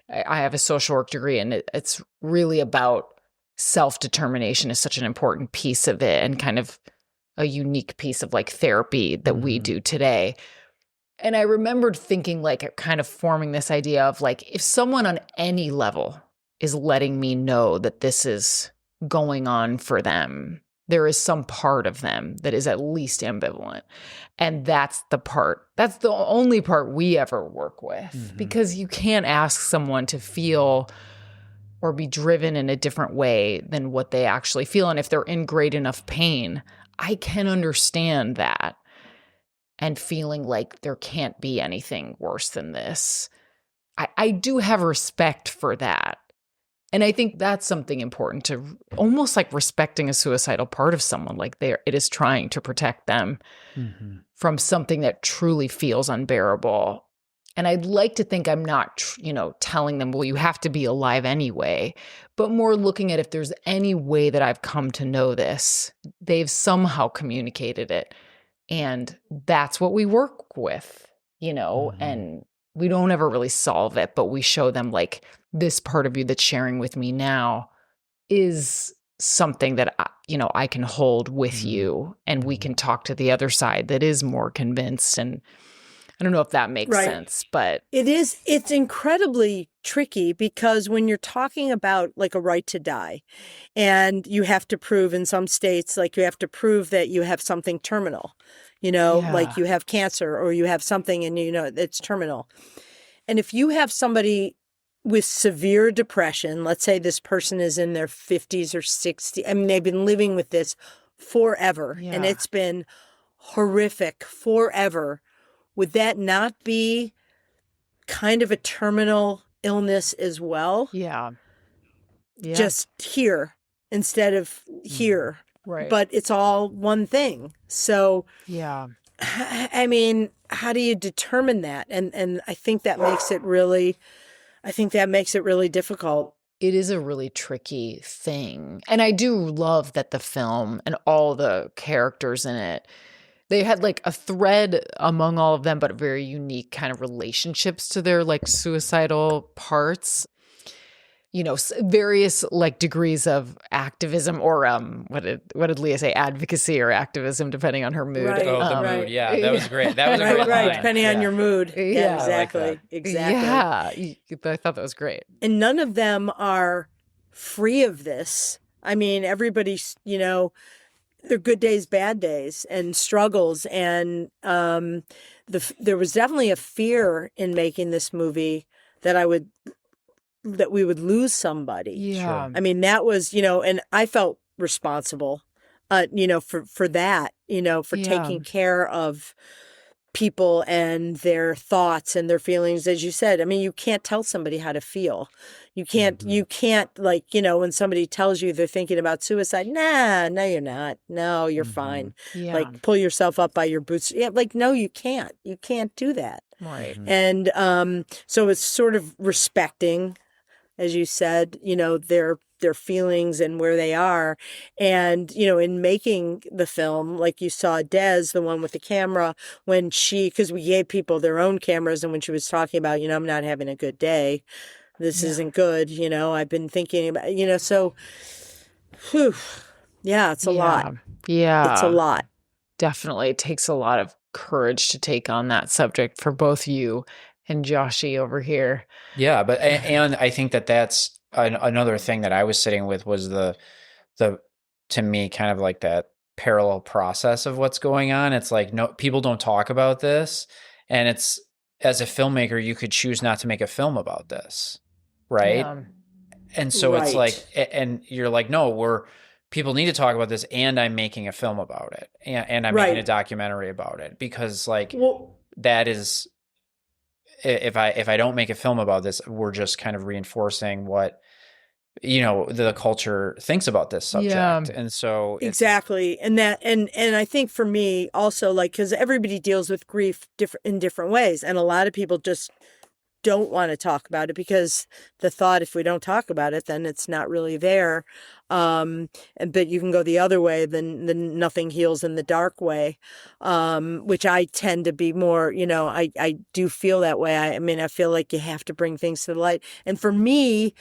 I have a social work degree, and it's really about self-determination is such an important piece of it, and kind of a unique piece of like therapy that we do today. And I remembered thinking like kind of forming this idea of like, if someone on any level is letting me know that this is going on for them, there is some part of them that is at least ambivalent. And that's the only part we ever work with, because you can't ask someone to feel or be driven in a different way than what they actually feel. And if they're in great enough pain, I can understand that, and feeling like there can't be anything worse than this. I do have respect for that. And I think that's something important, to almost like respecting a suicidal part of someone, like it is trying to protect them from something that truly feels unbearable. And I'd like to think I'm not, telling them, well, you have to be alive anyway, but more looking at if there's any way that I've come to know this, they've somehow communicated it. And that's what we work with, and we don't ever really solve it, but we show them like, this part of you that's sharing with me now is something that, I can hold with you, and we can talk to the other side that is more convinced. And I don't know if that makes sense, but it's incredibly tricky, because when you're talking about like a right to die, and you have to prove in some states, like you have to prove that you have something terminal, like you have cancer or you have something and it's terminal. And if you have somebody with severe depression, let's say this person is in their 50s or 60s, I mean, they've been living with this forever and it's been horrific forever. Would that not be kind of a terminal illness as well? Yeah. Just here instead of here. Right. But it's all one thing. So, I mean, how do you determine that? And I think that makes it really difficult. It is a really tricky thing. And I do love that the film and all the characters in it, they had like a thread among all of them, but very unique kind of relationships to their like suicidal parts. Various like degrees of activism or what did Leah say? Advocacy or activism, depending on her mood. Right. The mood. Yeah, that was great. That was a great right. line. Depending on your mood. Yeah, exactly. Like exactly. Yeah, I thought that was great. And none of them are free of this. I mean, everybody's, they're good days, bad days, and struggles. And there was definitely a fear in making this movie that we would lose somebody. Yeah. I mean, that was, and I felt responsible, for that, for taking care of people and their thoughts and their feelings. As you said, I mean, you can't tell somebody how to feel. You can't like, when somebody tells you they're thinking about suicide, no, you're not. No, you're fine. Yeah. Like pull yourself up by your boots. Yeah. Like, no, you can't do that. Right. And, so it's sort of respecting, as you said, their feelings and where they are. And, in making the film, like you saw Des, the one with the camera, because we gave people their own cameras. And when she was talking about, I'm not having a good day, this isn't good. I've been thinking about, so, it's a lot. Yeah. It's a lot. Definitely. It takes a lot of courage to take on that subject for both you and Joshy over here. Yeah, but and I think that's another thing that I was sitting with was the to me kind of like that parallel process of what's going on. It's like no people don't talk about this, and it's as a filmmaker you could choose not to make a film about this, right? Yeah. And so it's like, and you're like, no, people need to talk about this, and I'm making a film about it, and I'm making a documentary about it because like that is. If I don't make a film about this, we're just kind of reinforcing what the culture thinks about this subject. And so exactly. And I think for me also, like, because everybody deals with grief in different ways, and a lot of people just don't want to talk about it because the thought, if we don't talk about it, then it's not really there. But you can go the other way, then nothing heals in the dark way, which I tend to be more, I do feel that way. I mean, I feel like you have to bring things to the light. And for me,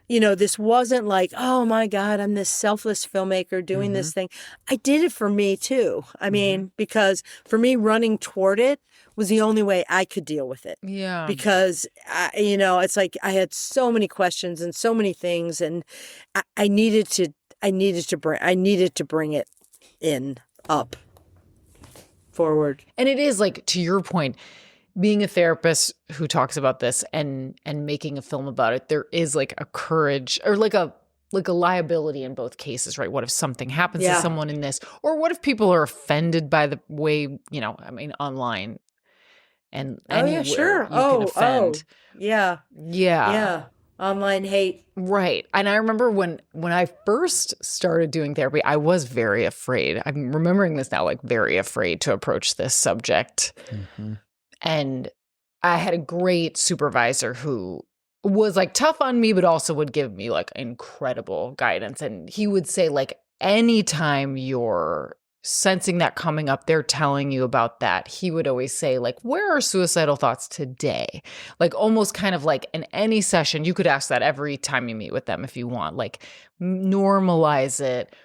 this wasn't like, oh my God, I'm this selfless filmmaker doing this thing. I did it for me too. I mean, because for me, running toward it was the only way I could deal with it. Yeah. Because, it's like I had so many questions and so many things, and I needed to bring it up, forward. And it is like, to your point, being a therapist who talks about this and making a film about it, there is like a courage or like a liability in both cases, right? What if something happens to someone in this, or what if people are offended by the way, online and anywhere you can offend. Yeah. Online hate. Right. And I remember when I first started doing therapy, I was very afraid. I'm remembering this now, like very afraid to approach this subject. And I had a great supervisor who was like tough on me, but also would give me like incredible guidance. And he would say, like, anytime you're sensing that coming up, they're telling you about that, he would always say, like, where are suicidal thoughts today? Like almost kind of like in any session, you could ask that every time you meet with them if you want, like normalize it.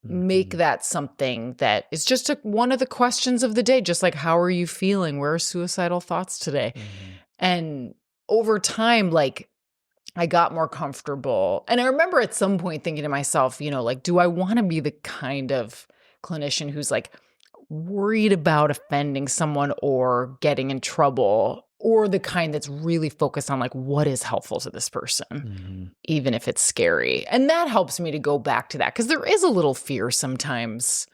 Make that something that is just one of the questions of the day, just like, how are you feeling? Where are suicidal thoughts today? And over time, like, I got more comfortable. And I remember at some point thinking to myself, like, do I want to be the kind of clinician who's like worried about offending someone or getting in trouble, or the kind that's really focused on like what is helpful to this person, even if it's scary. And that helps me to go back to that because there is a little fear sometimes,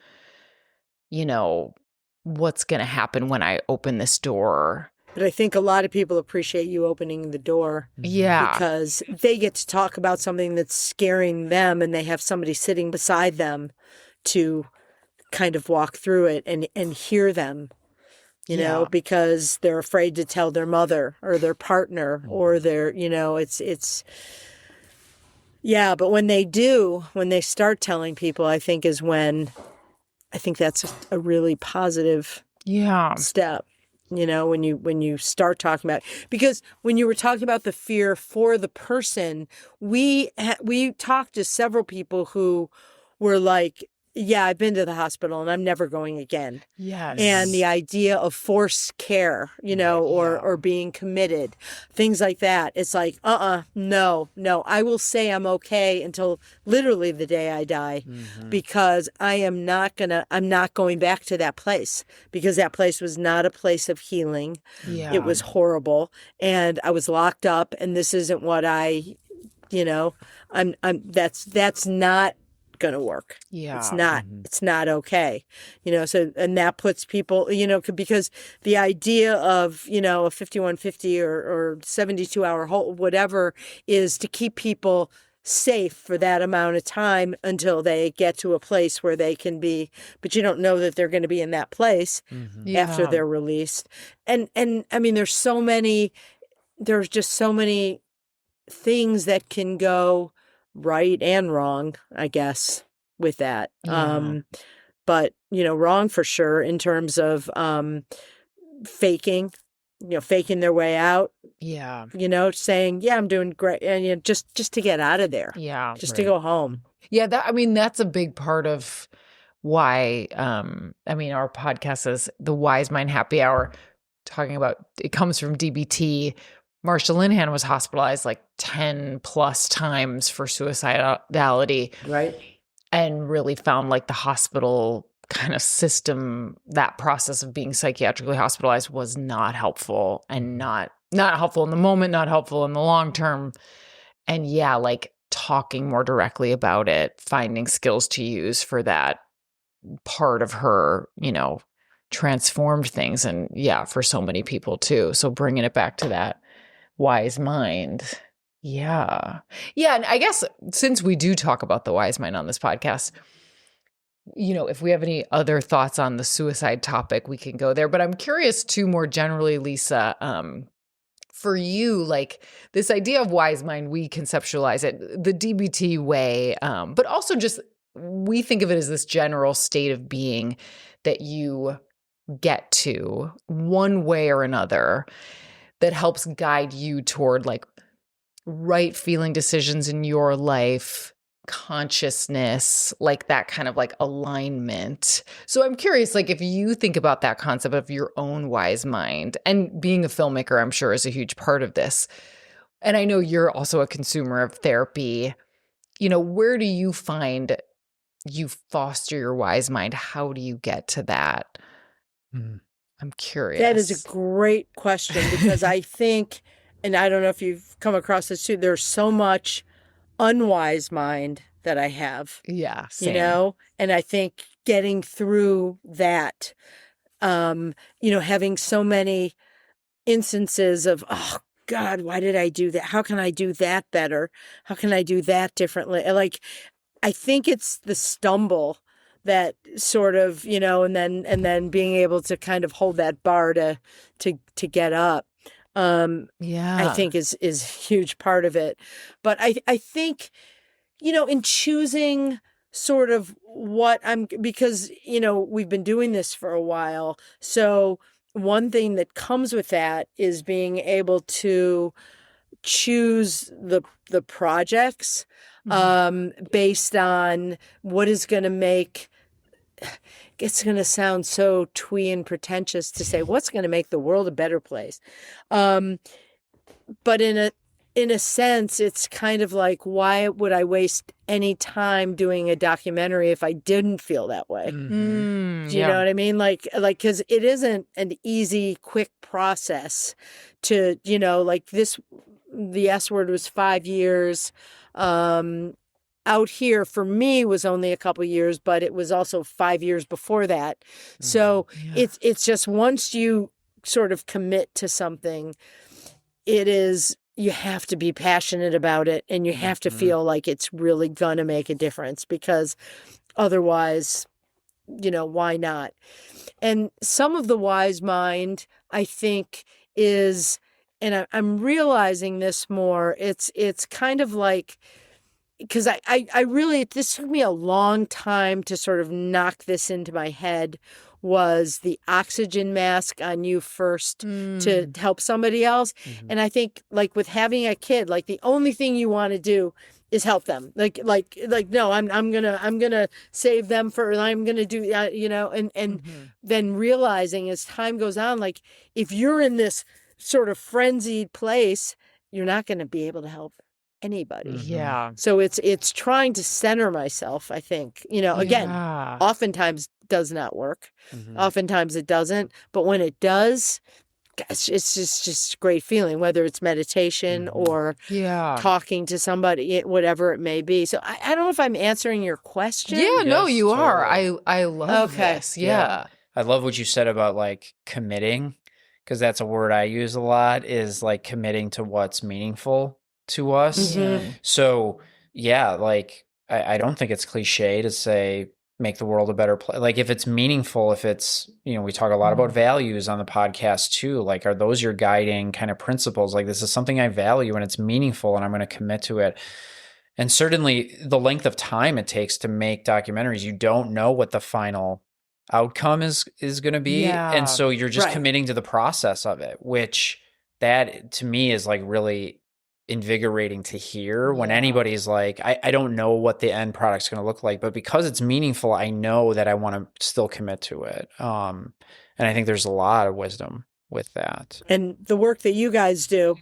you know, what's going to happen when I open this door. But I think a lot of people appreciate you opening the door. Yeah. Because they get to talk about something that's scaring them and they have somebody sitting beside them to kind of walk through it and hear them, you know, because they're afraid to tell their mother or their partner or their, you know, it's, yeah. But when they do, when they start telling people, I think that's a really positive step. You know, when you start talking about, because when you were talking about the fear for the person, we talked to several people who were like, yeah, I've been to the hospital and I'm never going again. Yes. And the idea of forced care, you know, or being committed, things like that. It's like, no. I will say I'm okay until literally the day I die, because I'm not going back to that place, because that place was not a place of healing. Yeah. It was horrible. And I was locked up, and this isn't what that's not going to work. Yeah. It's not okay. You know, so, and that puts people, you know, because the idea of, you know, a 5150 or 72-hour hold, whatever, is to keep people safe for that amount of time until they get to a place where they can be, but you don't know that they're going to be in that place after they're released. And I mean, there's just so many things that can go right and wrong, I guess, with that. But, you know, wrong for sure in terms of faking their way out. Yeah. You know, saying, yeah, I'm doing great. And you know, just to get out of there. Yeah. Just to go home. Yeah. That's a big part of why, our podcast is the Wise Mind Happy Hour, talking about, it comes from DBT. Marsha Linehan was hospitalized like 10 plus times for suicidality. Right. And really found like the hospital kind of system, that process of being psychiatrically hospitalized was not helpful, and not helpful in the moment, not helpful in the long term. And like talking more directly about it, finding skills to use for that part of her, you know, transformed things. And for so many people too. So bringing it back to that wise mind. Yeah. And I guess since we do talk about the wise mind on this podcast, you know, if we have any other thoughts on the suicide topic, we can go there. But I'm curious too, more generally, Lisa, for you, like this idea of wise mind, we conceptualize it the DBT way, but also just we think of it as this general state of being that you get to one way or another that helps guide you toward like right feeling decisions in your life, consciousness, like that kind of like alignment. So I'm curious, like if you think about that concept of your own wise mind, and being a filmmaker, I'm sure is a huge part of this. And I know you're also a consumer of therapy. You know, where do you find you foster your wise mind? How do you get to that? I'm curious. That is a great question, because I think, and I don't know if you've come across this too, there's so much unwise mind that I have. Yeah. Same. You know, and I think getting through that, you know, having so many instances of, oh God, why did I do that? How can I do that better? How can I do that differently? Like, I think it's the stumble that sort of, you know, and then being able to kind of hold that bar to get up. I think is a huge part of it. But I think, you know, in choosing sort of because, you know, we've been doing this for a while. So one thing that comes with that is being able to choose the projects based on what is going to make. It's going to sound so twee and pretentious to say what's going to make the world a better place, but in in a sense, it's kind of like, why would I waste any time doing a documentary if I didn't feel that way? Mm, Do you know what I mean? Like, because it isn't an easy, quick process to, like the S Word was 5 years. Out here for me was only a couple years, but it was also 5 years before that. So it's just once you sort of commit to something, you have to be passionate about it, and you have to feel like it's really gonna make a difference, because otherwise, why not? And some of the wise mind, I think, is, and I'm realizing this more, it's kind of like, because I really, this took me a long time to sort of knock this into my head, was the oxygen mask on you first to help somebody else. And I think, like, with having a kid, like, the only thing you want to do is help them. Like, no, I'm gonna save them I'm gonna do, and then realizing as time goes on, like, if you're in this sort of frenzied place, you're not going to be able to help anybody. Yeah. So it's trying to center myself, I think. Again, oftentimes does not work. Oftentimes it doesn't. But when it does, gosh, it's just a great feeling, whether it's meditation or talking to somebody, whatever it may be. So I don't know if I'm answering your question. Yeah, no, Yes, you are. totally. I love this. Yeah. I love what you said about, like, committing, because that's a word I use a lot, is like committing to what's meaningful to us. So like, I don't think it's cliche to say make the world a better place. Like, if it's meaningful, if it's, we talk a lot about values on the podcast too. Like, are those your guiding kind of principles? Like, this is something I value and it's meaningful and I'm going to commit to it. And certainly the length of time it takes to make documentaries, you don't know what the final outcome is going to be. And so you're just committing to the process of it, which that to me is like really invigorating to hear when anybody's like, I don't know what the end product's going to look like, but because it's meaningful, I know that I want to still commit to it. And I think there's a lot of wisdom with that. And the work that you guys do,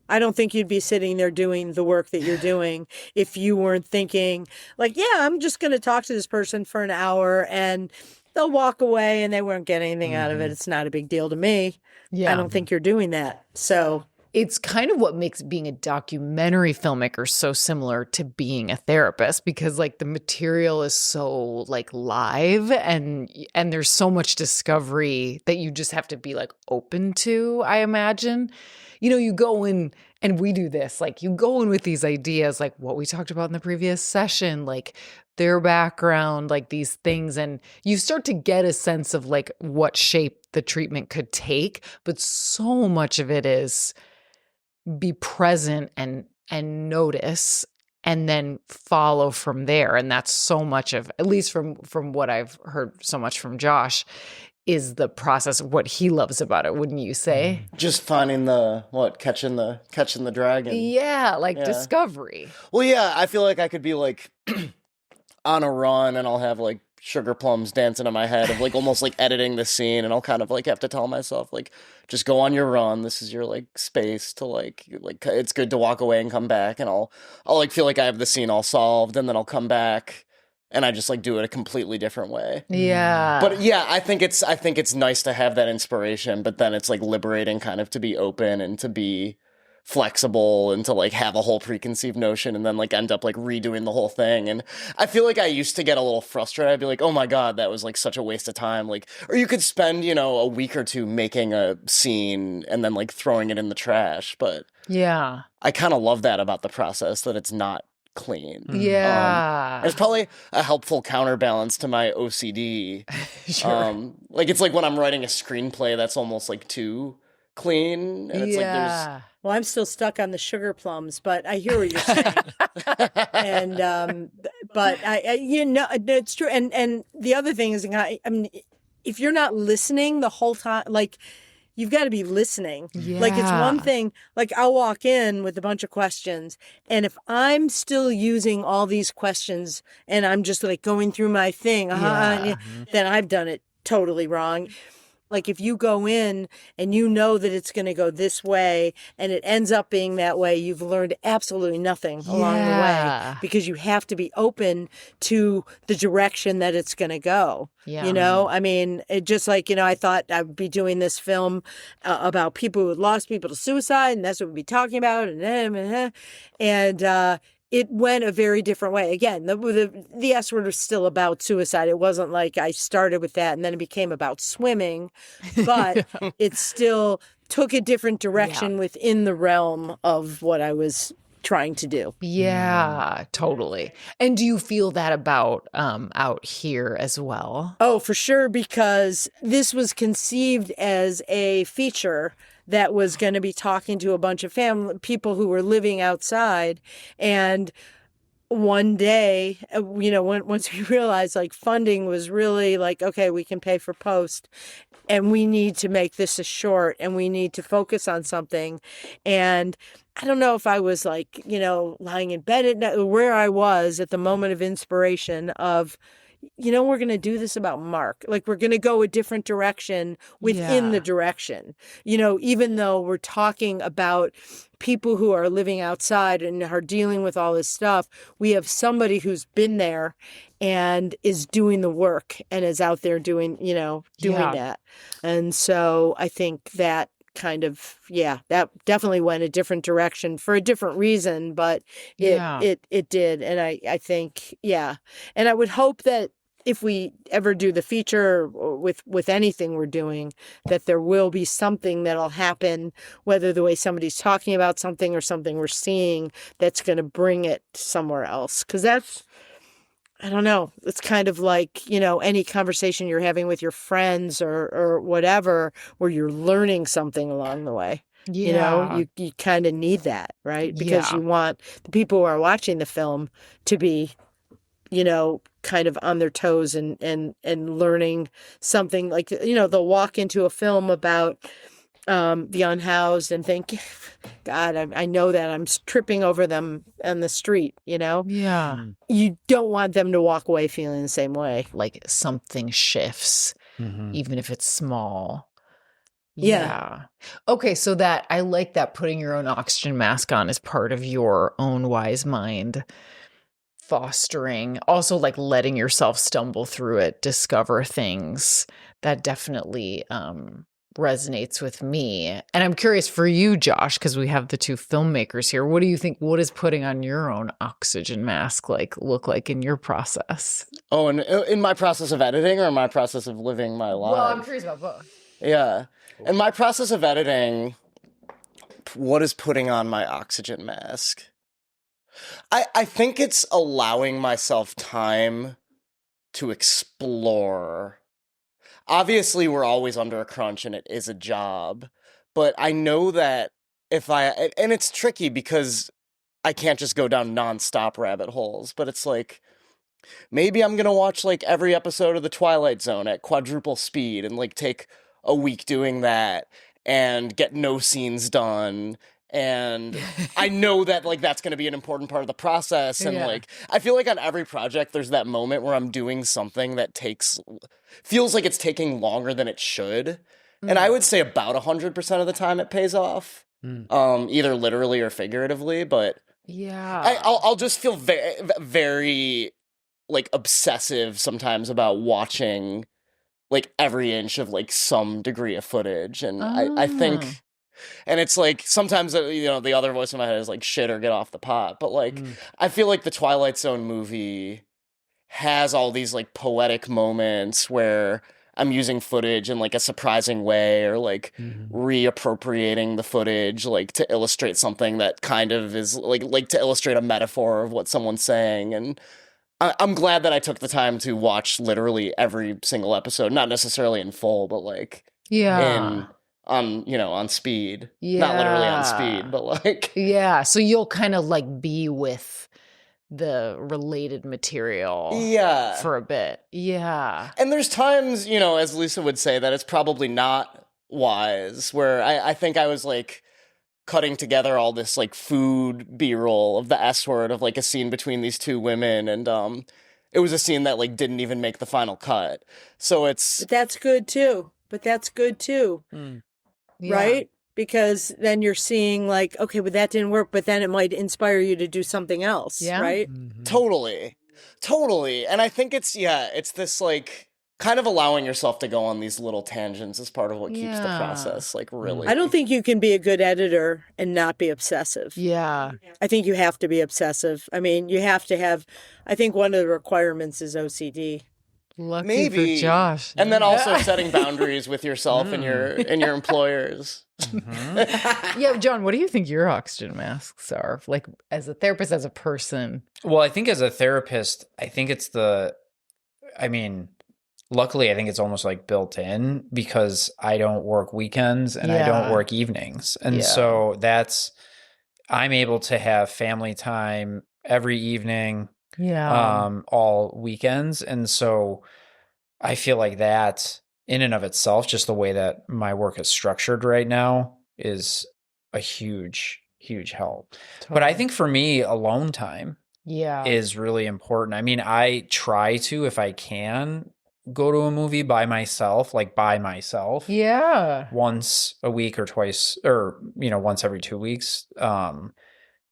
I don't think you'd be sitting there doing the work that you're doing if you weren't thinking like, I'm just going to talk to this person for an hour and they'll walk away and they won't get anything out of it. It's not a big deal to me. I don't think you're doing that. So it's kind of what makes being a documentary filmmaker so similar to being a therapist, because like the material is so like live and there's so much discovery that you just have to be like open to, I imagine. You go in, and we do this, like you go in with these ideas, like what we talked about in the previous session, like their background, like these things, and you start to get a sense of like what shape the treatment could take. But so much of it is be present and notice and then follow from there. And that's so much of, at least from what I've heard so much from Josh, is the process of what he loves about it, wouldn't you say? Just finding catching the dragon. Yeah, like discovery. Well, yeah, I feel like I could be like on a run and I'll have like sugar plums dancing in my head of like almost like editing the scene, and I'll kind of like have to tell myself like, just go on your run. This is your like space to like it's good to walk away and come back, and I'll like feel like I have the scene all solved, and then I'll come back and I just like do it a completely different way. Yeah. But yeah, I think it's nice to have that inspiration, but then it's like liberating kind of to be open and to be flexible and to like have a whole preconceived notion and then like end up like redoing the whole thing. And I feel like I used to get a little frustrated. I'd be like, oh my God, that was like such a waste of time. Like, or you could spend, a week or two making a scene and then like throwing it in the trash. But yeah, I kind of love that about the process, that it's not clean. Yeah. It's probably a helpful counterbalance to my OCD. Sure. Like it's like when I'm writing a screenplay that's almost like too clean, and it's like there's. Well, I'm still stuck on the sugar plums, but I hear what you're saying. And but I it's true. And the other thing is, I mean, if you're not listening the whole time, like, you've got to be listening. Yeah. Like, it's one thing, like, I'll walk in with a bunch of questions, and if I'm still using all these questions and I'm just like going through my thing, then I've done it totally wrong. Like if you go in and you know that it's going to go this way and it ends up being that way, you've learned absolutely nothing along the way, because you have to be open to the direction that it's going to go. Yeah. You know, I mean, it just like, you know, I thought I'd be doing this film about people who had lost people to suicide, and that's what we'd be talking about. And it went a very different way. Again, the S word was still about suicide. It wasn't like I started with that and then it became about swimming, but it still took a different direction within the realm of what I was trying to do. Yeah, totally. And do you feel that about out here as well? Oh, for sure, because this was conceived as a feature that was going to be talking to a bunch of people who were living outside. And one day, you know, once we realized like funding was really like, okay, we can pay for post and we need to make this a short and we need to focus on something. And I don't know if I was like, you know, lying in bed at night, where I was at the moment of inspiration of, you know, we're going to do this about Mark. Like we're going to go a different direction within the direction, you know, even though we're talking about people who are living outside and are dealing with all this stuff. We have somebody who's been there and is doing the work and is out there doing, you know, doing that. And so I think that kind of, that definitely went a different direction for a different reason, but it did. And I think, and I would hope that if we ever do the feature with anything we're doing, that there will be something that'll happen, whether the way somebody's talking about something or something we're seeing that's going to bring it somewhere else. Because that's, I don't know, it's kind of like, you know, any conversation you're having with your friends or whatever, where you're learning something along the way. You know, you kind of need that, right? Because you want the people who are watching the film to be, you know, kind of on their toes and learning something. Like, you know, they'll walk into a film about the unhoused and think, God, I know that I'm tripping over them on the street, you know? Yeah. You don't want them to walk away feeling the same way. Like something shifts, even if it's small. Yeah. Okay, so that I like that putting your own oxygen mask on is part of your own wise mind fostering, also like letting yourself stumble through it, discover things. That definitely resonates with me. And I'm curious for you, Josh, because we have the two filmmakers here. What do you think? What does putting on your own oxygen mask look like in your process? Oh, and in my process of editing or in my process of living my life? Well, I'm curious about both. Yeah. In my process of editing, what is putting on my oxygen mask? I think it's allowing myself time to explore. Obviously, we're always under a crunch and it is a job, but I know that and it's tricky because I can't just go down nonstop rabbit holes, but it's like, maybe I'm going to watch like every episode of The Twilight Zone at quadruple speed and like take a week doing that and get no scenes done. And I know that like that's going to be an important part of the process. And like, I feel like on every project, there's that moment where I'm doing something that feels like it's taking longer than it should. And I would say about 100% of the time it pays off, either literally or figuratively. But I'll just feel very, very like obsessive sometimes about watching like every inch of like some degree of footage. And I think, and it's like sometimes, you know, the other voice in my head is like shit or get off the pot. But like, I feel like the Twilight Zone movie has all these like poetic moments where I'm using footage in like a surprising way or like reappropriating the footage like to illustrate something that kind of is like to illustrate a metaphor of what someone's saying. And I'm glad that I took the time to watch literally every single episode, not necessarily in full, but like on speed. Not literally on speed, but like so you'll kind of like be with the related material for a bit. And there's times, you know, as Lisa would say, that it's probably not wise, where I think I was like cutting together all this like food B-roll of the S word of like a scene between these two women, and it was a scene that like didn't even make the final cut. So but that's good too. but that's good too, Yeah. right? Because then you're seeing like, okay, but that didn't work, but then it might inspire you to do something else, Yeah. right? Totally. And I think it's this like kind of allowing yourself to go on these little tangents is part of what keeps the process like really. I don't think you can be a good editor and not be obsessive. Yeah. I think you have to be obsessive. I mean, you have to have, I think one of the requirements is OCD. Lucky Maybe for Josh. And then also setting boundaries with yourself and your employers. Yeah, John, what do you think your oxygen masks are? Like as a therapist, as a person? Well, I think as a therapist, I think it's luckily I think it's almost like built in because I don't work weekends and I don't work evenings. And so I'm able to have family time every evening. All weekends. And so I feel like that in and of itself, just the way that my work is structured right now is a huge, huge help. Totally. But I think for me, alone time is really important. I mean, I try to, if I can, go to a movie by myself. Once a week or twice, or, once every 2 weeks.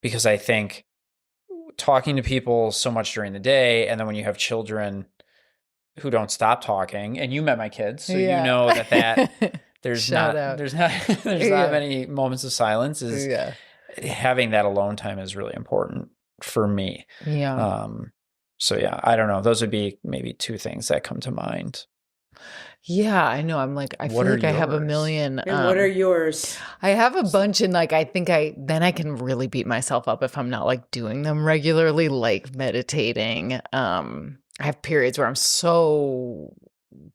Because I think talking to people so much during the day, and then when you have children who don't stop talking, and you met my kids, so you know that there's not many moments of silence. Having that alone time is really important for me. So I don't know. Those would be maybe two things that come to mind. Yeah, I know. I'm like, I feel like I have a million. And what are yours? I have a bunch, and like, I think then I can really beat myself up if I'm not like doing them regularly, like meditating. I have periods where I'm so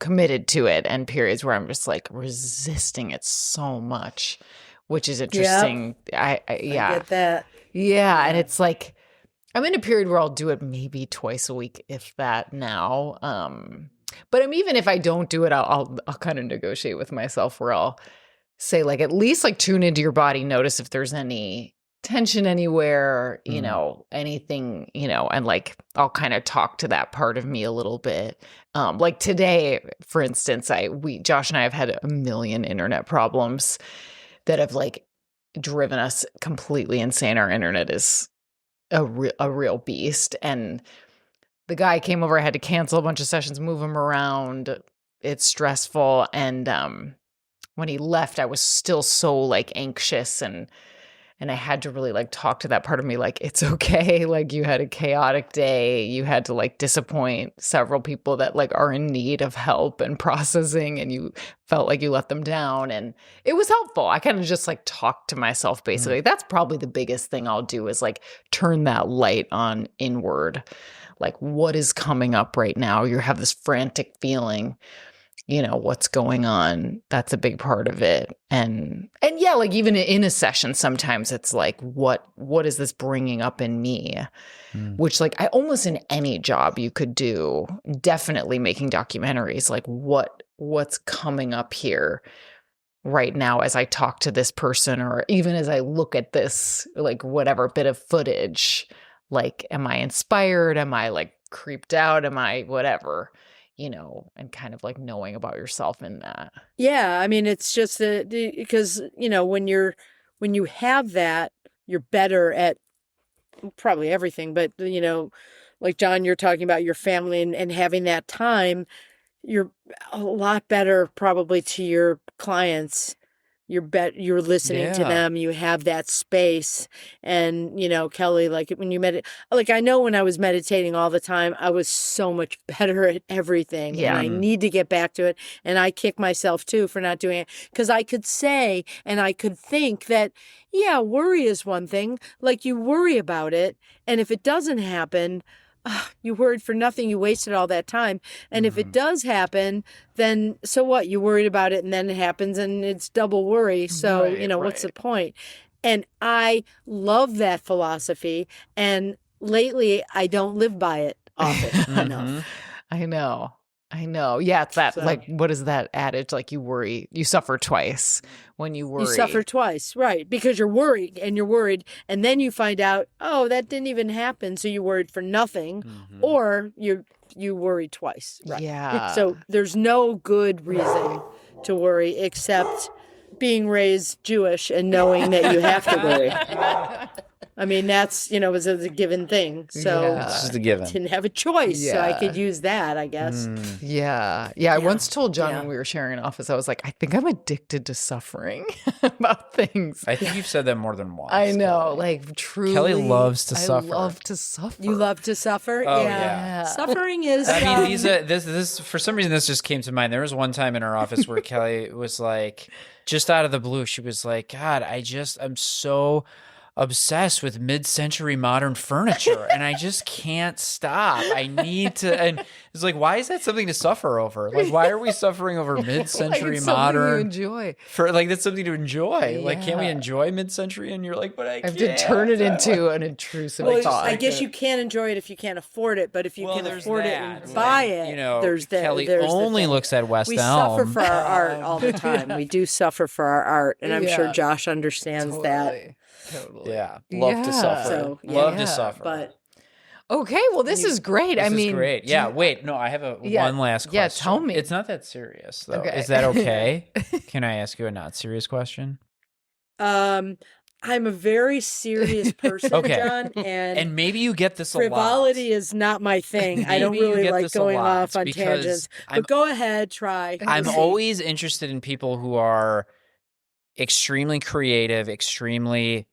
committed to it, and periods where I'm just like resisting it so much, which is interesting. I get that. Yeah, and it's like I'm in a period where I'll do it maybe twice a week, if that now. But even if I don't do it, I'll kind of negotiate with myself where I'll say like, at least like tune into your body, notice if there's any tension anywhere, anything, and like, I'll kind of talk to that part of me a little bit. Like today, for instance, Josh and I have had a million internet problems that have like driven us completely insane. Our internet is a real beast. And the guy came over, I had to cancel a bunch of sessions, move him around. It's stressful. And when he left, I was still so like anxious and I had to really like talk to that part of me, like, it's okay. Like you had a chaotic day. You had to like disappoint several people that like are in need of help and processing, and you felt like you let them down. And it was helpful. I kind of just like talked to myself basically. That's probably the biggest thing I'll do is like turn that light on inward. Like, what is coming up right now? You have this frantic feeling, what's going on. That's a big part of it. And yeah, like even in a session, sometimes it's like, what is this bringing up in me? Which like I almost in any job you could do, definitely making documentaries, like what's coming up here right now as I talk to this person, or even as I look at this, like whatever bit of footage. Like, am I inspired? Am I like creeped out? Am I whatever, and kind of like knowing about yourself in that. Yeah. I mean, it's just because, when you have that, you're better at probably everything, but, like John, you're talking about your family and having that time, you're a lot better probably to your clients. You're listening to them. You have that space. And, Kelly, like when you like I know when I was meditating all the time, I was so much better at everything. Yeah. And I need to get back to it. And I kick myself too for not doing it. Because I could say and I could think that, worry is one thing. Like you worry about it. And if it doesn't happen, you worried for nothing. You wasted all that time. And if it does happen, then so what? You worried about it and then it happens and it's double worry. So, what's the point? And I love that philosophy. And lately, I don't live by it often enough. I know. Yeah, it's that, like, what is that adage? Like, you suffer twice when you worry. You suffer twice, right? Because you're worried, and then you find out, oh, that didn't even happen, so you worried for nothing, or you worried twice, right? Yeah. So there's no good reason to worry except being raised Jewish and knowing that you have to worry. I mean, that's, was a given thing. So Yeah. It's just a given. didn't have a choice. So I Yeah. could use that, I guess. Yeah. I once told John Yeah. when we were sharing an office, I was like, I think I'm addicted to suffering about things. I think you've said that more than once. I know, Kelly. like truly. Kelly loves to suffer. I love to suffer. You love to suffer? Oh, yeah. yeah. Suffering is. I mean, Lisa, this for some reason this just came to mind. There was one time in our office where Kelly was like, just out of the blue, she was like, God, I'm so obsessed with mid-century modern furniture and I just can't stop. I need to, and it's like, why is that something to suffer over? Like, why are we suffering over mid-century It's modern? something you enjoy. For like, that's something to enjoy. Like, can't we Yeah. enjoy mid-century? And you're like, but I I have can't. to turn it into an intrusive Well, thought. I guess you can't enjoy it if you can't afford it, but if you can there's afford it that. and buy it, You know, there's the Kelly there's the only thing. looks at West We Elm. suffer for our art all the time. We do suffer for our art, and I'm sure Yeah. Josh understands that. Totally. Yeah. Love to Yeah. suffer. So Love to Yeah, suffer. but Okay, well, this is great. This I mean, is great. do Yeah. you- Wait. No, I have one last question. Yeah, tell me. It's not that serious, though. Okay. Is that okay? Can I ask you a not serious question? I'm a very serious person, Okay. John, And maybe you get this a lot. frivolity is not my thing. I don't Maybe you really get like this a going lot off on because tangents. But go ahead, try. I'm We'll see. always interested in people who are extremely creative, extremely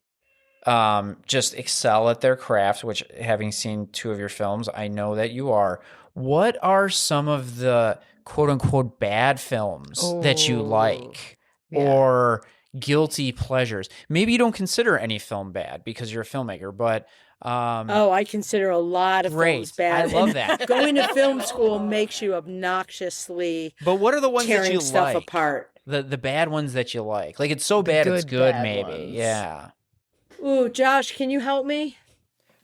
just excel at their craft, which having seen 2 of your films, I know that you are. What are some of the quote unquote bad films that you like yeah. or guilty pleasures? Maybe you don't consider any film bad because you're a filmmaker, but I consider a lot of great. films bad. I love And that. Going to film school makes you obnoxiously But what are the ones that tearing you stuff like? apart. The bad ones that you like. Like it's so bad it's good bad maybe. ones. Yeah. Ooh, Josh, can you help me?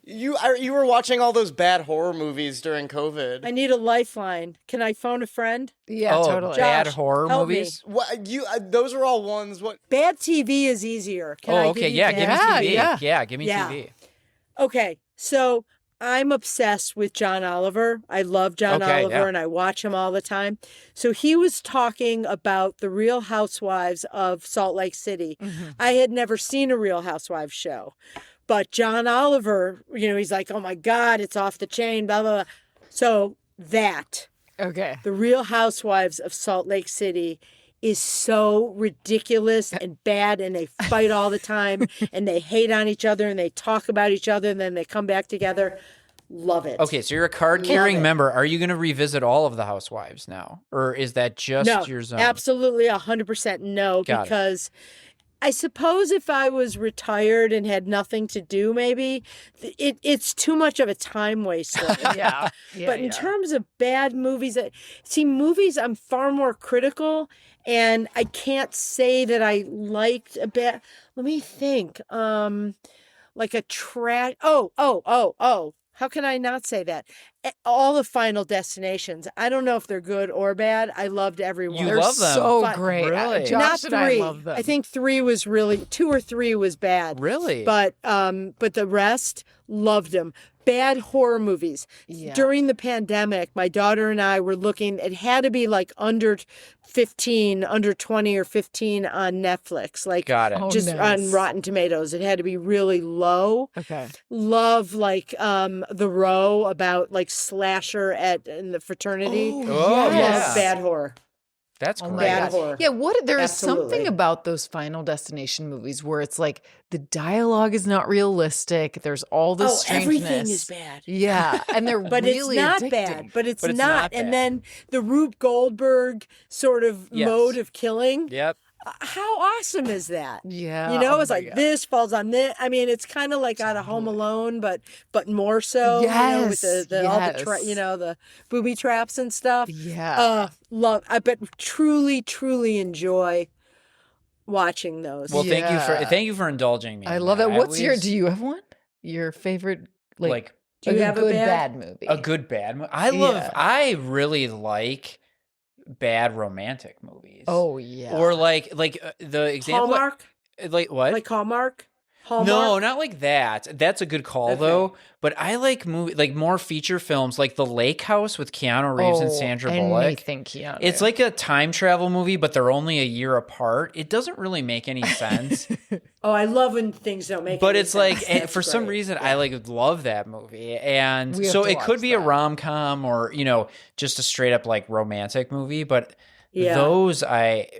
You were watching all those bad horror movies during COVID. I need a lifeline. Can I phone a friend? Yeah, totally. Bad Josh, horror help me. movies? What those are all ones. What? Bad TV is easier. Can I Oh, give okay. you Yeah, bad give me Yeah, TV. yeah. Yeah, give me Yeah. TV. Okay, so I'm obsessed with John Oliver. I love John Okay, Oliver yeah. and I watch him all the time. So he was talking about the Real Housewives of Salt Lake City. I had never seen a Real Housewives show, but John Oliver, he's like, oh my God, it's off the chain, blah, blah, blah. So that, Okay. the Real Housewives of Salt Lake City is so ridiculous and bad, and they fight all the time and they hate on each other and they talk about each other and then they come back together. Love it. Okay, so you're a card-carrying Love it. member. Are you going to revisit all of the Housewives now? Or is that just No, your zone? absolutely 100% no, Got it. because I suppose if I was retired and had nothing to do, maybe it's too much of a time waster. Yeah. But in terms of bad movies, movies, I'm far more critical, and I can't say that I liked a bad. Let me think. Like a trash. Oh. How can I not say that? All the Final Destinations. I don't know if they're good or bad. I loved every one. You They're love them. so But- great. Really? Josh Not and I three. love them. I think 3 was really 2 or 3 was bad. Really? But the rest loved them. Bad horror movies. Yeah. During the pandemic, my daughter and I were looking. It had to be like under 15, under 20 or 15 on Netflix. Like Got it. Oh, just nice. on Rotten Tomatoes. It had to be really low. Okay. Love like The Row about like slasher in the fraternity. Oh, yes. Love bad horror. That's Oh great. my Bad God. horror. Yeah, there is Absolutely. something about those Final Destination movies where it's like the dialogue is not realistic. There's all this strangeness. Everything is bad. Yeah, and they're But really it's not addicting. bad. But it's But it's not. not And bad. then the Rube Goldberg sort of Yes. mode of killing. Yep. How awesome is that? Yeah, It's oh like my God. this falls on this. I mean, it's kind of like out of Home Alone, but more so. Yes, with the all the yes. the booby traps and stuff. Yeah. Love. I bet truly enjoy watching those. Well, Yeah. thank you for indulging me. I in love that. it. Do you have one? Your favorite like Do you a have a good bad? movie? a good bad movie? Yeah. I really like bad romantic movies. Oh yeah. Or like the example Hallmark, like what? like Hallmark. Hallmark? No, not like that. That's a good call though. But I like more feature films, like The Lake House with Keanu Reeves and Sandra Bullock. Anything Keanu. It's like a time travel movie, but they're only a year apart. It doesn't really make any sense. Oh, I love when things don't make. But any it's sense. like, That's for some great. reason, I like love that movie, and We have so to it could watch be a that. rom-com or just a straight up like romantic movie. But Yeah. those,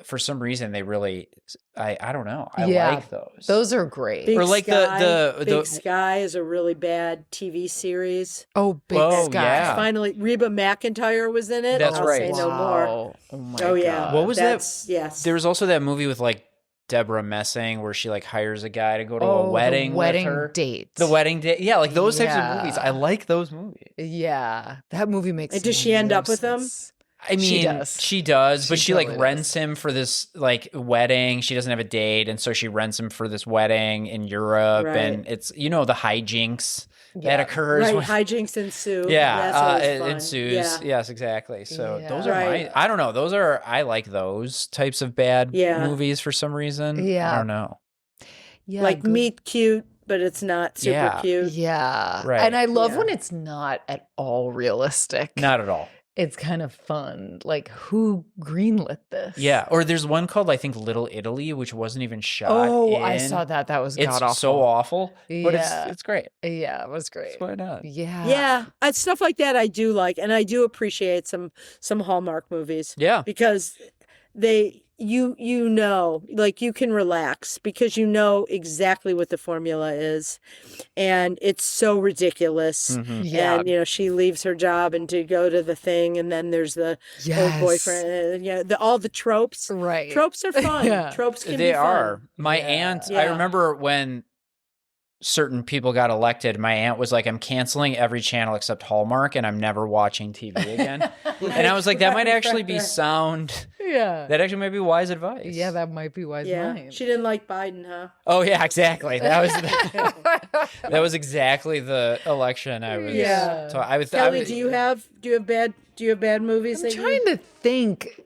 for some reason, they really, I don't know, I like those. Those are great. Big Or like Sky. the Big Sky is a really bad TV series. Big Oh, Sky. yeah. Finally, Reba McEntire was in it. That's I'll right. say no more. Oh my Oh yeah. God. What was that? Yes. There was also that movie with like Deborah Messing where she like hires a guy to go to a wedding The wedding with her. date. The wedding date. Yeah, like those types of movies. Yeah. I like those movies. Yeah. That movie makes And does she end no up with him? sense. I mean, She does. but She she like totally rents him for this like wedding. She doesn't have a date, and so she rents him for this wedding in Europe, Right. and it's the hijinks that Yeah. occurs. Right, when- hijinks ensue. yeah, That's always it fun. ensues. Yeah. Yes, exactly. So Yeah. those are Right. I don't know. I like those types of bad Yeah. movies for some reason. Yeah. I don't know. Yeah. Like good- meet cute, but it's not super Yeah. cute. Yeah. Right. And I love Yeah. when it's not at all realistic. Not at all. It's kind of fun. Like, who greenlit this? Yeah. Or there's one called I think Little Italy, which wasn't even shot. Oh, I in- saw that. That was It's god awful. so awful, but Yeah. it's great. Yeah, it was great. It's why not? Yeah. Yeah, stuff like that I do like, and I do appreciate some Hallmark movies Yeah. because they you know, like you can relax because you know exactly what the formula is, and it's so ridiculous. Mhm. Yeah. And she leaves her job and to go to the thing, and then there's the old Yes. boyfriend. All the tropes. Right. Tropes are fun. Yeah. Tropes can They be fun. are. My Yeah. aunt, I Yeah. remember when certain people got elected, my aunt was like, I'm canceling every channel except Hallmark and I'm never watching TV again. And I was like, that might actually be sound. Yeah. That actually might be wise advice. Yeah, that might be wise Yeah, mind. she didn't like Biden, huh? Oh yeah, exactly. That was that was exactly the election I was. Yeah. So I was. Kelly, do you have bad movies? I'm that trying to think.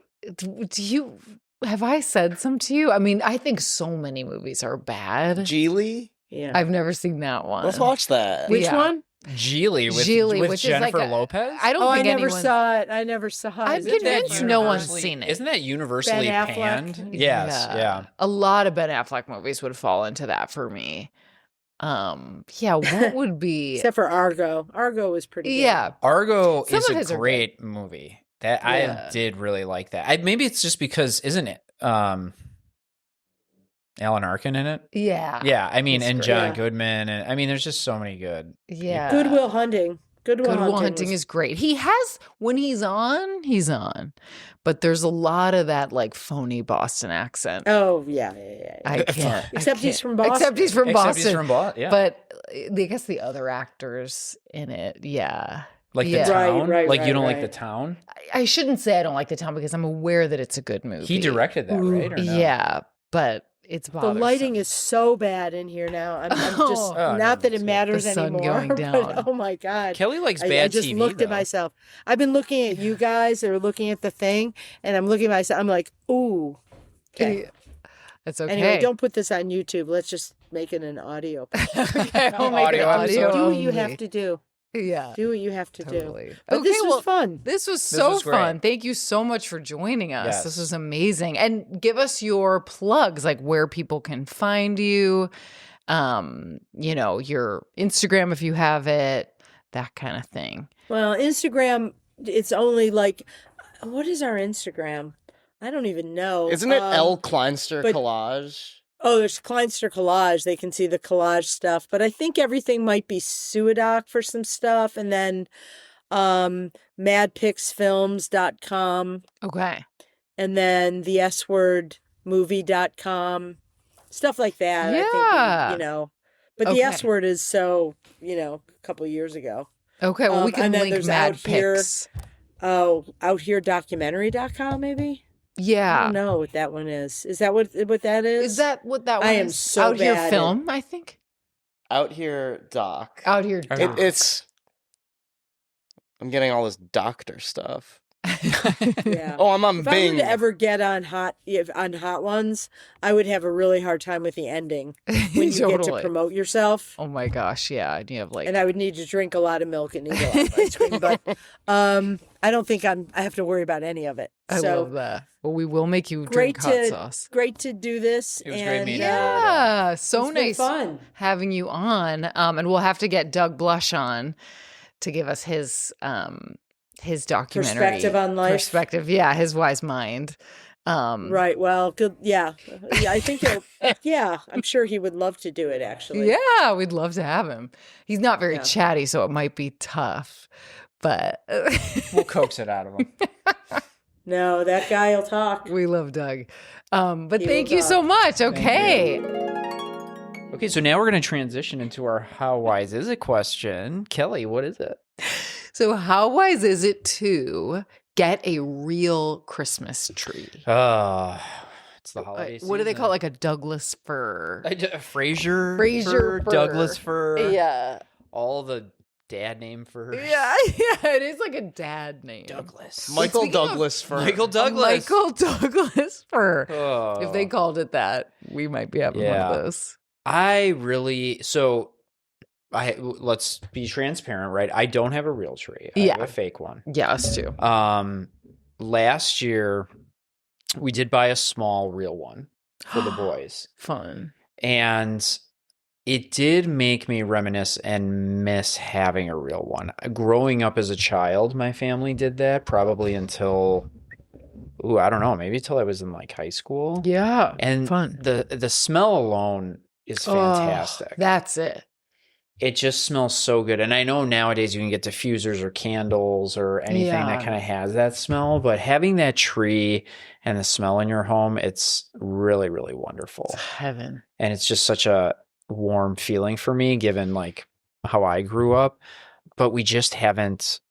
Have I said some to you? I mean, I think so many movies are bad. Geely? Yeah. I've never seen that one. Let's watch that. Which Yeah. one? Geely with which is Jennifer like Lopez? I don't Oh, I think never anyone. saw it. I never saw it. I'm Is it convinced that no one's Universally- seen it. Isn't that universally Ben Affleck? panned? Yes. Yeah. A lot of Ben Affleck movies would fall into that for me. Yeah, what would be? Except for Argo. Argo was pretty good. Yeah, Argo Some is of his a are great movie. That Yeah. I did really like that. Maybe it's just because isn't it Alan Arkin in it? yeah, Yeah, I mean, He's and great. John Yeah. Goodman, and I mean, there's just so many good. yeah. Goodwill Hunting. Goodwill Hunting was- is great. He has when he's on, but there's a lot of that like phony Boston accent. Oh yeah. I can't. Except I he's can't. from Boston. Except he's from Except Boston. he's from Boston. Yeah, But I guess the other actors in it, yeah. like yeah. the town. Right, like you don't like right. the town. I shouldn't say I don't like the town because I'm aware that it's a good movie. He directed that, right? Or no? Yeah, but it's The bothersome. lighting is so bad in here now. I'm just Oh. Oh, not that no, it matters the sun anymore. going But, down. oh my god. Kelly likes I bad just TV. looked at though. myself. I've been looking at you guys that are looking at the thing, and I'm looking at myself. I'm like, ooh. Okay. It's okay. Anyway, don't put this on YouTube. Let's just make it an audio. Okay, we'll make it Audio audio do what you only. have to do. Yeah, Do what you have to do. totally. But Okay, this was well, fun. This was so was great. fun. Thank you so much for joining us. Yes. This was amazing. And give us your plugs, like where people can find you. Your Instagram if you have it, that kind of thing. Well, Instagram, it's only like, what is our Instagram? I don't even know. Isn't it L. Kleinster but- Collage? Oh, there's Kleinster Collage. They can see the collage stuff. But I think everything might be Suidoc for some stuff. And then madpixfilms.com. Okay. And then the swordmovie.com. Stuff like that. Yeah. I think, But the Okay. S word is so, a couple of years ago. Okay. Well, we can and then link there's Mad Out Here. Pics. Oh, outheredocumentary.com maybe? I Yeah. don't know what that one is. Is that what that is? Is that what that one I am is? so Out Here bad at- Film, I think. Out Here Doc. Out Here It- Doc. It's. I'm getting all this doctor stuff. Yeah. Oh, I'm on If I were Bing. to ever get on hot ones, I would have a really hard time with the ending when you get to Totally. promote yourself. Oh my gosh, yeah. And you have like And I would need to drink a lot of milk and eat a lot of ice cream. But I don't think I have to worry about any of it. I So love that. Well, we will make you great drink hot sauce. great to do this. It was great meeting you. Yeah, so It's been nice fun. having you on. And we'll have to get Doug Blush on to give us his documentary Perspective on life. Perspective, yeah, his wise mind. Right. Well, good. Yeah. I think I'm sure he would love to do it, actually. Yeah, we'd love to have him. He's not very Yeah. chatty, so it might be tough, but We'll coax it out of him. No, that guy will talk. we love Doug. But He thank will you so talk. much. Okay. Okay, so now we're going to transition into our how wise is it question. Kelly, what is it? So how wise is it to get a real Christmas tree? It's the holiday season. What do they call it? Like a Douglas fir? Fraser Fraser fir. Douglas fir. Yeah. All the dad name for Yeah, it is like a dad name. Douglas. Michael Speaking of- Douglas for Michael Douglas. Michael Douglas fir. Oh. If they called it that, we might be having one Yeah. of those. Let's be transparent, right? I don't have a real tree. I Yeah. have a fake one. Yeah, us too. Last year we did buy a small real one for the boys. Fun. And it did make me reminisce and miss having a real one. Growing up as a child, my family did that probably until, I don't know, maybe until I was in like high school. Yeah. And fun. the smell alone is fantastic. Oh, that's it. It just smells so good. And I know nowadays you can get diffusers or candles or anything that Yeah. kind of has that smell, but having that tree and the smell in your home, it's really, really wonderful. It's heaven. And it's just such a warm feeling for me given like how I grew up, but we just haven't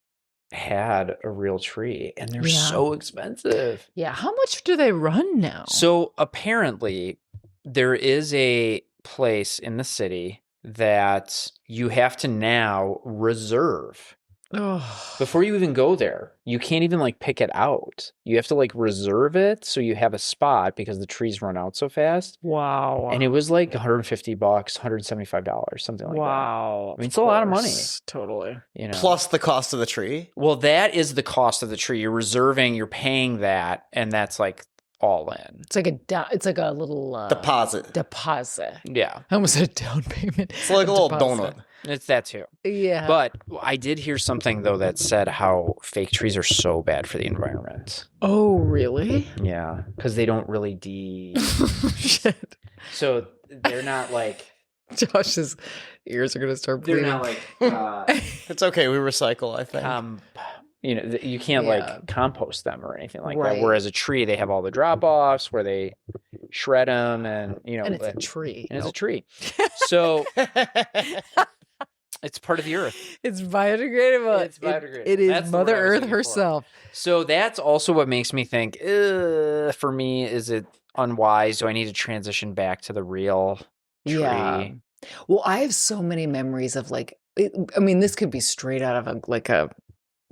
had a real tree and they're Yeah. so expensive. Yeah. How much do they run now? So apparently there is a place in the city that you have to now reserve Oh. before you even go there. You can't even like pick it out. You have to like reserve it so you have a spot because the trees run out so fast. Wow. And it was like $150, $175, something like that. Wow. I mean, it's a lot of money. Totally. You know. plus the cost of the tree. Well, that is the cost of the tree. You're reserving, you're paying that, and that's like all in. It's like a little Deposit. deposit. Yeah, I almost said a down payment. It's like a little deposit. donut. it's that too. Yeah. But I did hear something though that said how fake trees are so bad for the environment. Oh, really? Yeah, because they don't really Shit. So they're not like Josh's ears are gonna start they're bleeding. not like It's okay. We recycle, I think. you can't Yeah. like compost them or anything like Right. that. Whereas a tree, they have all the drop offs where they shred them and and it's a tree. and it's a tree. So it's part of the earth. It's biodegradable. It's biodegradable. It is That's the Mother word I was Earth looking for. herself. So that's also what makes me think, for me, is it unwise? Do I need to transition back to the real tree? Yeah. Well, I have so many memories of like, I mean, this could be straight out of a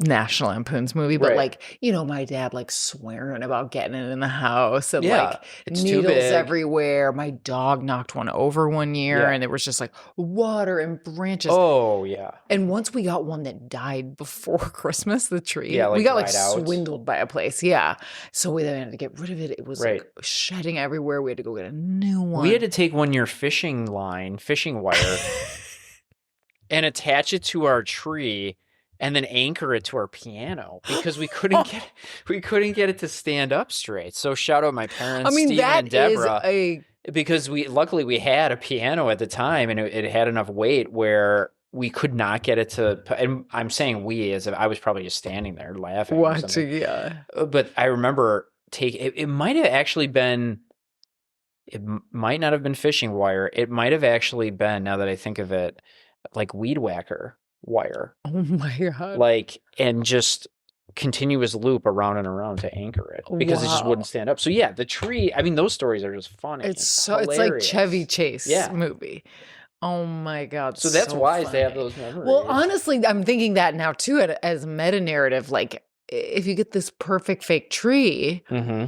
National Lampoon's movie, but Right. like, my dad like swearing about getting it in the house and Yeah, like it's too needles big. everywhere. My dog knocked one over one year Yeah. and it was just like water and branches. Oh, yeah. And once we got one that died before Christmas, the tree, Yeah, like we got like dried out. swindled by a place. Yeah. So we then had to get rid of it. It was Right. like shedding everywhere. We had to go get a new one. We had to take one year fishing wire, and attach it to our tree and then anchor it to our piano because we couldn't get it to stand up straight. So shout out my parents, I mean, Steven that and Deborah, is because luckily we had a piano at the time and it had enough weight where we could not get it to, and I'm saying we as if I was probably just standing there laughing. or something. watching. Yeah. But I remember it might have actually been, it might not have been fishing wire. It might have actually been, now that I think of it, like weed whacker wire, Oh my God. like, and just continuous loop around and around to anchor it because it just Wow. wouldn't stand up. So yeah, the tree, I mean, those stories are just funny. It's and it's like hilarious. Chevy Chase Yeah. movie. Oh my God. So that's wise to have funny. those memories. Well, honestly, I'm thinking that now too as meta narrative. Like if you get this perfect fake tree, Mm-hmm.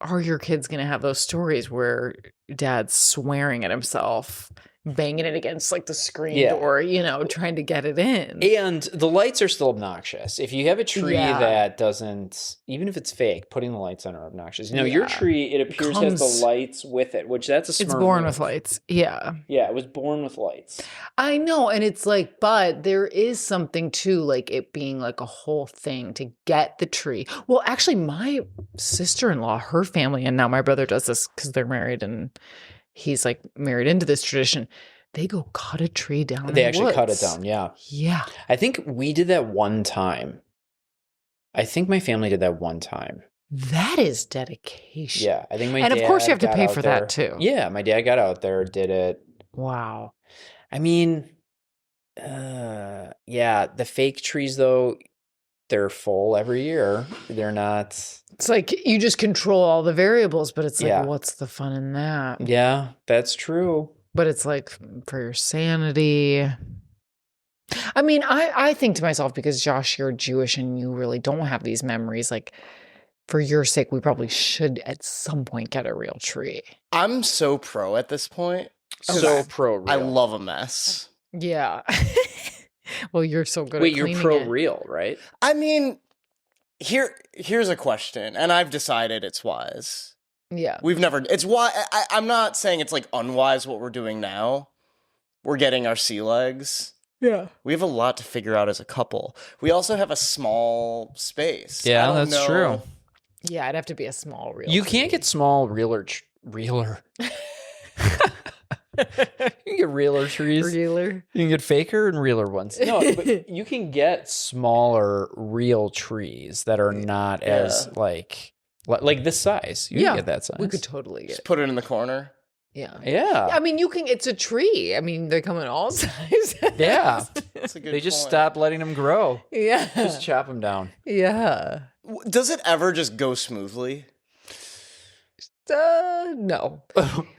are your kids going to have those stories where dad's swearing at himself, banging it against like the screen door, trying to get it in? And the lights are still obnoxious. If you have a tree Yeah. that doesn't, even if it's fake, putting the lights on are obnoxious. Your tree, it appears has the lights with it, which that's a smart It's born move. with lights. Yeah. Yeah, it was born with lights. I know. And it's like, but there is something to like it being like a whole thing to get the tree. Well, actually, my sister-in-law, her family, and now my brother does this because they're married and he's like married into this tradition. They go cut a tree down. They actually cut it down. Yeah. Yeah. I think we did that one time. I think my family did that one time. That is dedication. Yeah. I think my And dad of course you have to got pay out for there. that too. Yeah. My dad got out there, did it. Wow. I mean, yeah, the fake trees though, they're full every year. They're not. It's like you just control all the variables, but it's like, Yeah. what's the fun in that? Yeah, that's true. But it's like for your sanity. I mean, I think to myself, because Josh, you're Jewish and you really don't have these memories, like for your sake, we probably should at some point get a real tree. I'm so pro at this point. So pro real. I love a mess. Yeah. Well, you're so good Wait, at you're cleaning pro it. real, right? I mean, here's a question, and I've decided it's wise. Yeah. It's why I'm not saying it's like unwise what we're doing now. We're getting our sea legs. Yeah. We have a lot to figure out as a couple. We also have a small space. Yeah, I don't that's know- true. Yeah, it'd have to be a small real You tree. can't get small realer. You can get realer trees. Realer. You can get faker and realer ones. No, but you can get smaller real trees that are not as like this size. You can get that size. We could totally get Just it. put it in the corner. Yeah. Yeah. I mean, it's a tree. I mean, they come in all sizes. Yeah. That's a good They just point. stop letting them grow. Yeah. Just chop them down. Yeah. Does it ever just go smoothly? No.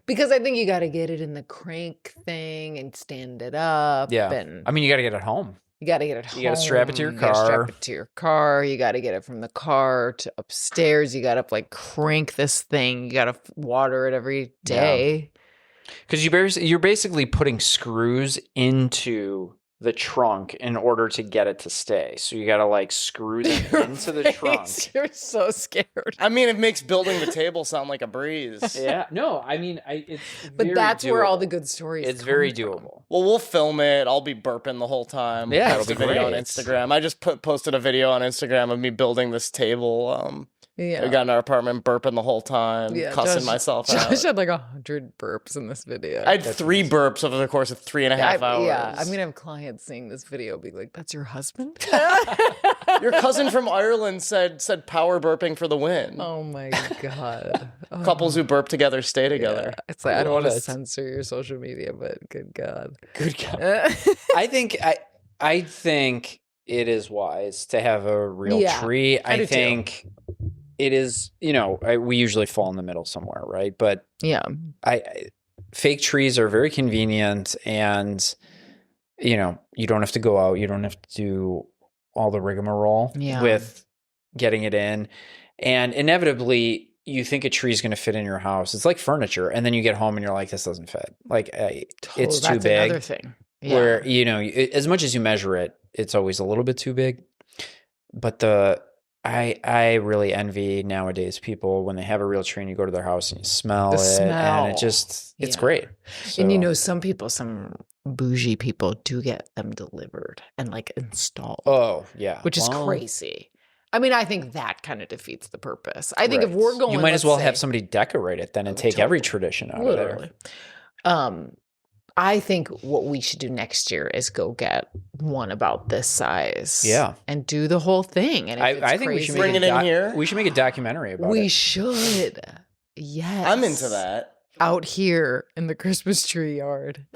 Because I think you got to get it in the crank thing and stand it up. Yeah. And I mean, you got to get it home. you got to get it home. You gotta strap it to your You gotta car. strap it to your car. You got to get it from the car to upstairs. You got to like crank this thing. You got to water it every day. Because you're basically putting screws into the trunk in order to get it to stay. So you got to like screw them into the trunk. You're so scared. I mean, it makes building the table sound like a breeze. Yeah. No, I mean, it's But very that's where all doable. the good stories It's come very from. doable. Well, we'll film it. I'll be burping the whole time. Yeah, Post it'll a be video on great. Instagram. I just posted a video on Instagram of me building this table. Yeah. I got in our apartment burping the whole time, cussing Josh- myself Josh out. had like 100 burps in this video. I had 3 burps over the course of 3.5 hours. Yeah, I'm gonna have clients seeing this video be like, "That's your husband." Your cousin from Ireland said power burping for the win. Oh my god. Couples who burp together stay together. Yeah. It's like I don't Love want to it. censor your social media, but good god. Good God. I think it is wise to have a real Yeah, tree. I do I too. think it is, we usually fall in the middle somewhere, right? But Yeah. fake trees are very convenient, and you don't have to go out, you don't have to do all the rigmarole with getting it in, and inevitably you think a tree is going to fit in your house. It's like furniture, and then you get home and you're like, this doesn't fit. Like it's too That's big. Another thing. Yeah. Where as much as you measure it, it's always a little bit too big. But I really envy nowadays people when they have a real tree and you go to their house and you smell The it, and smell. it's Yeah. great. And some people, some bougie people do get them delivered and like installed. Oh yeah, Which is Well, crazy. I mean, I think that kind of defeats the purpose. I think if right. we're going, you might as well let's have say- somebody decorate it then and take every Totally. tradition out Literally. of there. I think what we should do next year is go get one about this size. Yeah. And do the whole thing. And if it's I think we should crazy- make Bring it in here. We should make a documentary about We it. should. Yes. I'm into that. Out here in the Christmas tree yard.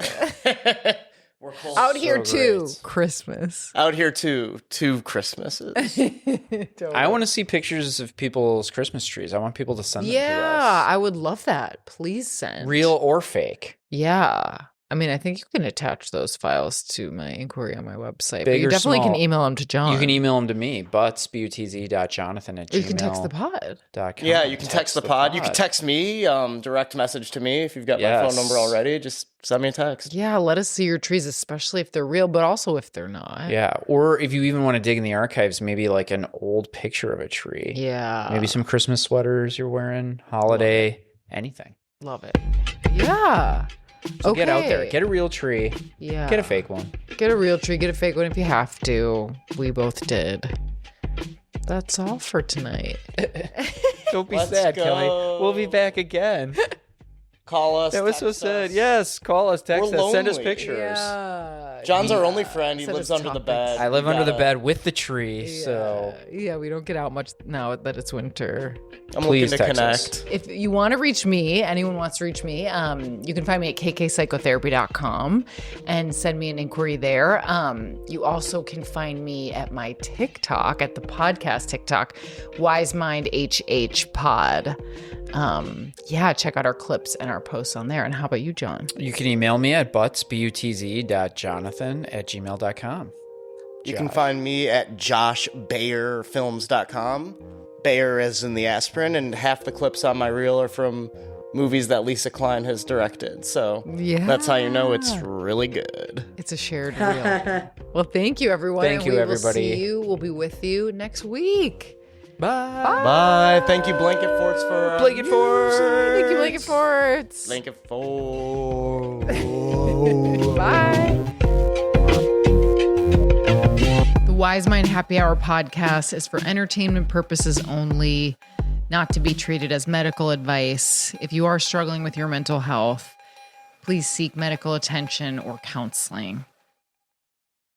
We're cool. Out here So too. great. Christmas. Out here too. 2 Christmases. I want to see pictures of people's Christmas trees. I want people to send them to Yeah, us. I would love that. Please send. Real or fake. Yeah. I mean, I think you can attach those files to my inquiry on my website. Big But you or definitely small? can email them to John. You can email them to me, butts.jonathan@gmail.com. Or you can text the pod. Yeah, you can text the pod. You can text me, direct message to me if you've got my phone number already. Just send me a text. Yeah, let us see your trees, especially if they're real, but also if they're not. Yeah, or if you even want to dig in the archives, maybe like an old picture of a tree. Yeah. Maybe some Christmas sweaters you're wearing, holiday, anything. Love it. Yeah. So get out there. Get a real tree. Yeah. Get a fake one. Get a real tree. Get a fake one if you have to. We both did. That's all for tonight. Don't be Let's sad, go. Kelly. We'll be back again. Call us. That was so text sad. us. Yes, call us, text We're us, send us lonely. pictures. Yeah. John's our only friend. He Send lives us under the topics. bed. I live We under the gotta- bed with the tree, so Yeah, we don't get out much now that it's winter. I'm please looking to text us. connect. If you want to reach me, anyone wants to reach me, you can find me at kkpsychotherapy.com and send me an inquiry there. You also can find me at my TikTok, at the podcast TikTok, Wise Mind HH Pod. Check out our clips and our posts on there. And how about you, John? You can email me at butts.jonathan@gmail.com. You can find me at joshbayerfilms.com. Bayer as in the aspirin, and half the clips on my reel are from movies that Lisa Klein has directed. So that's how you know it's really good. It's a shared reel. Well, thank you, everyone. Thank you, everybody. We'll see you. We'll be with you next week. Bye. Bye. Thank you, Blanket Forts, for Blanket Forts. Thank you, Blanket Forts. Blanket Forts. Bye. The Wise Mind Happy Hour podcast is for entertainment purposes only, not to be treated as medical advice. If you are struggling with your mental health, please seek medical attention or counseling.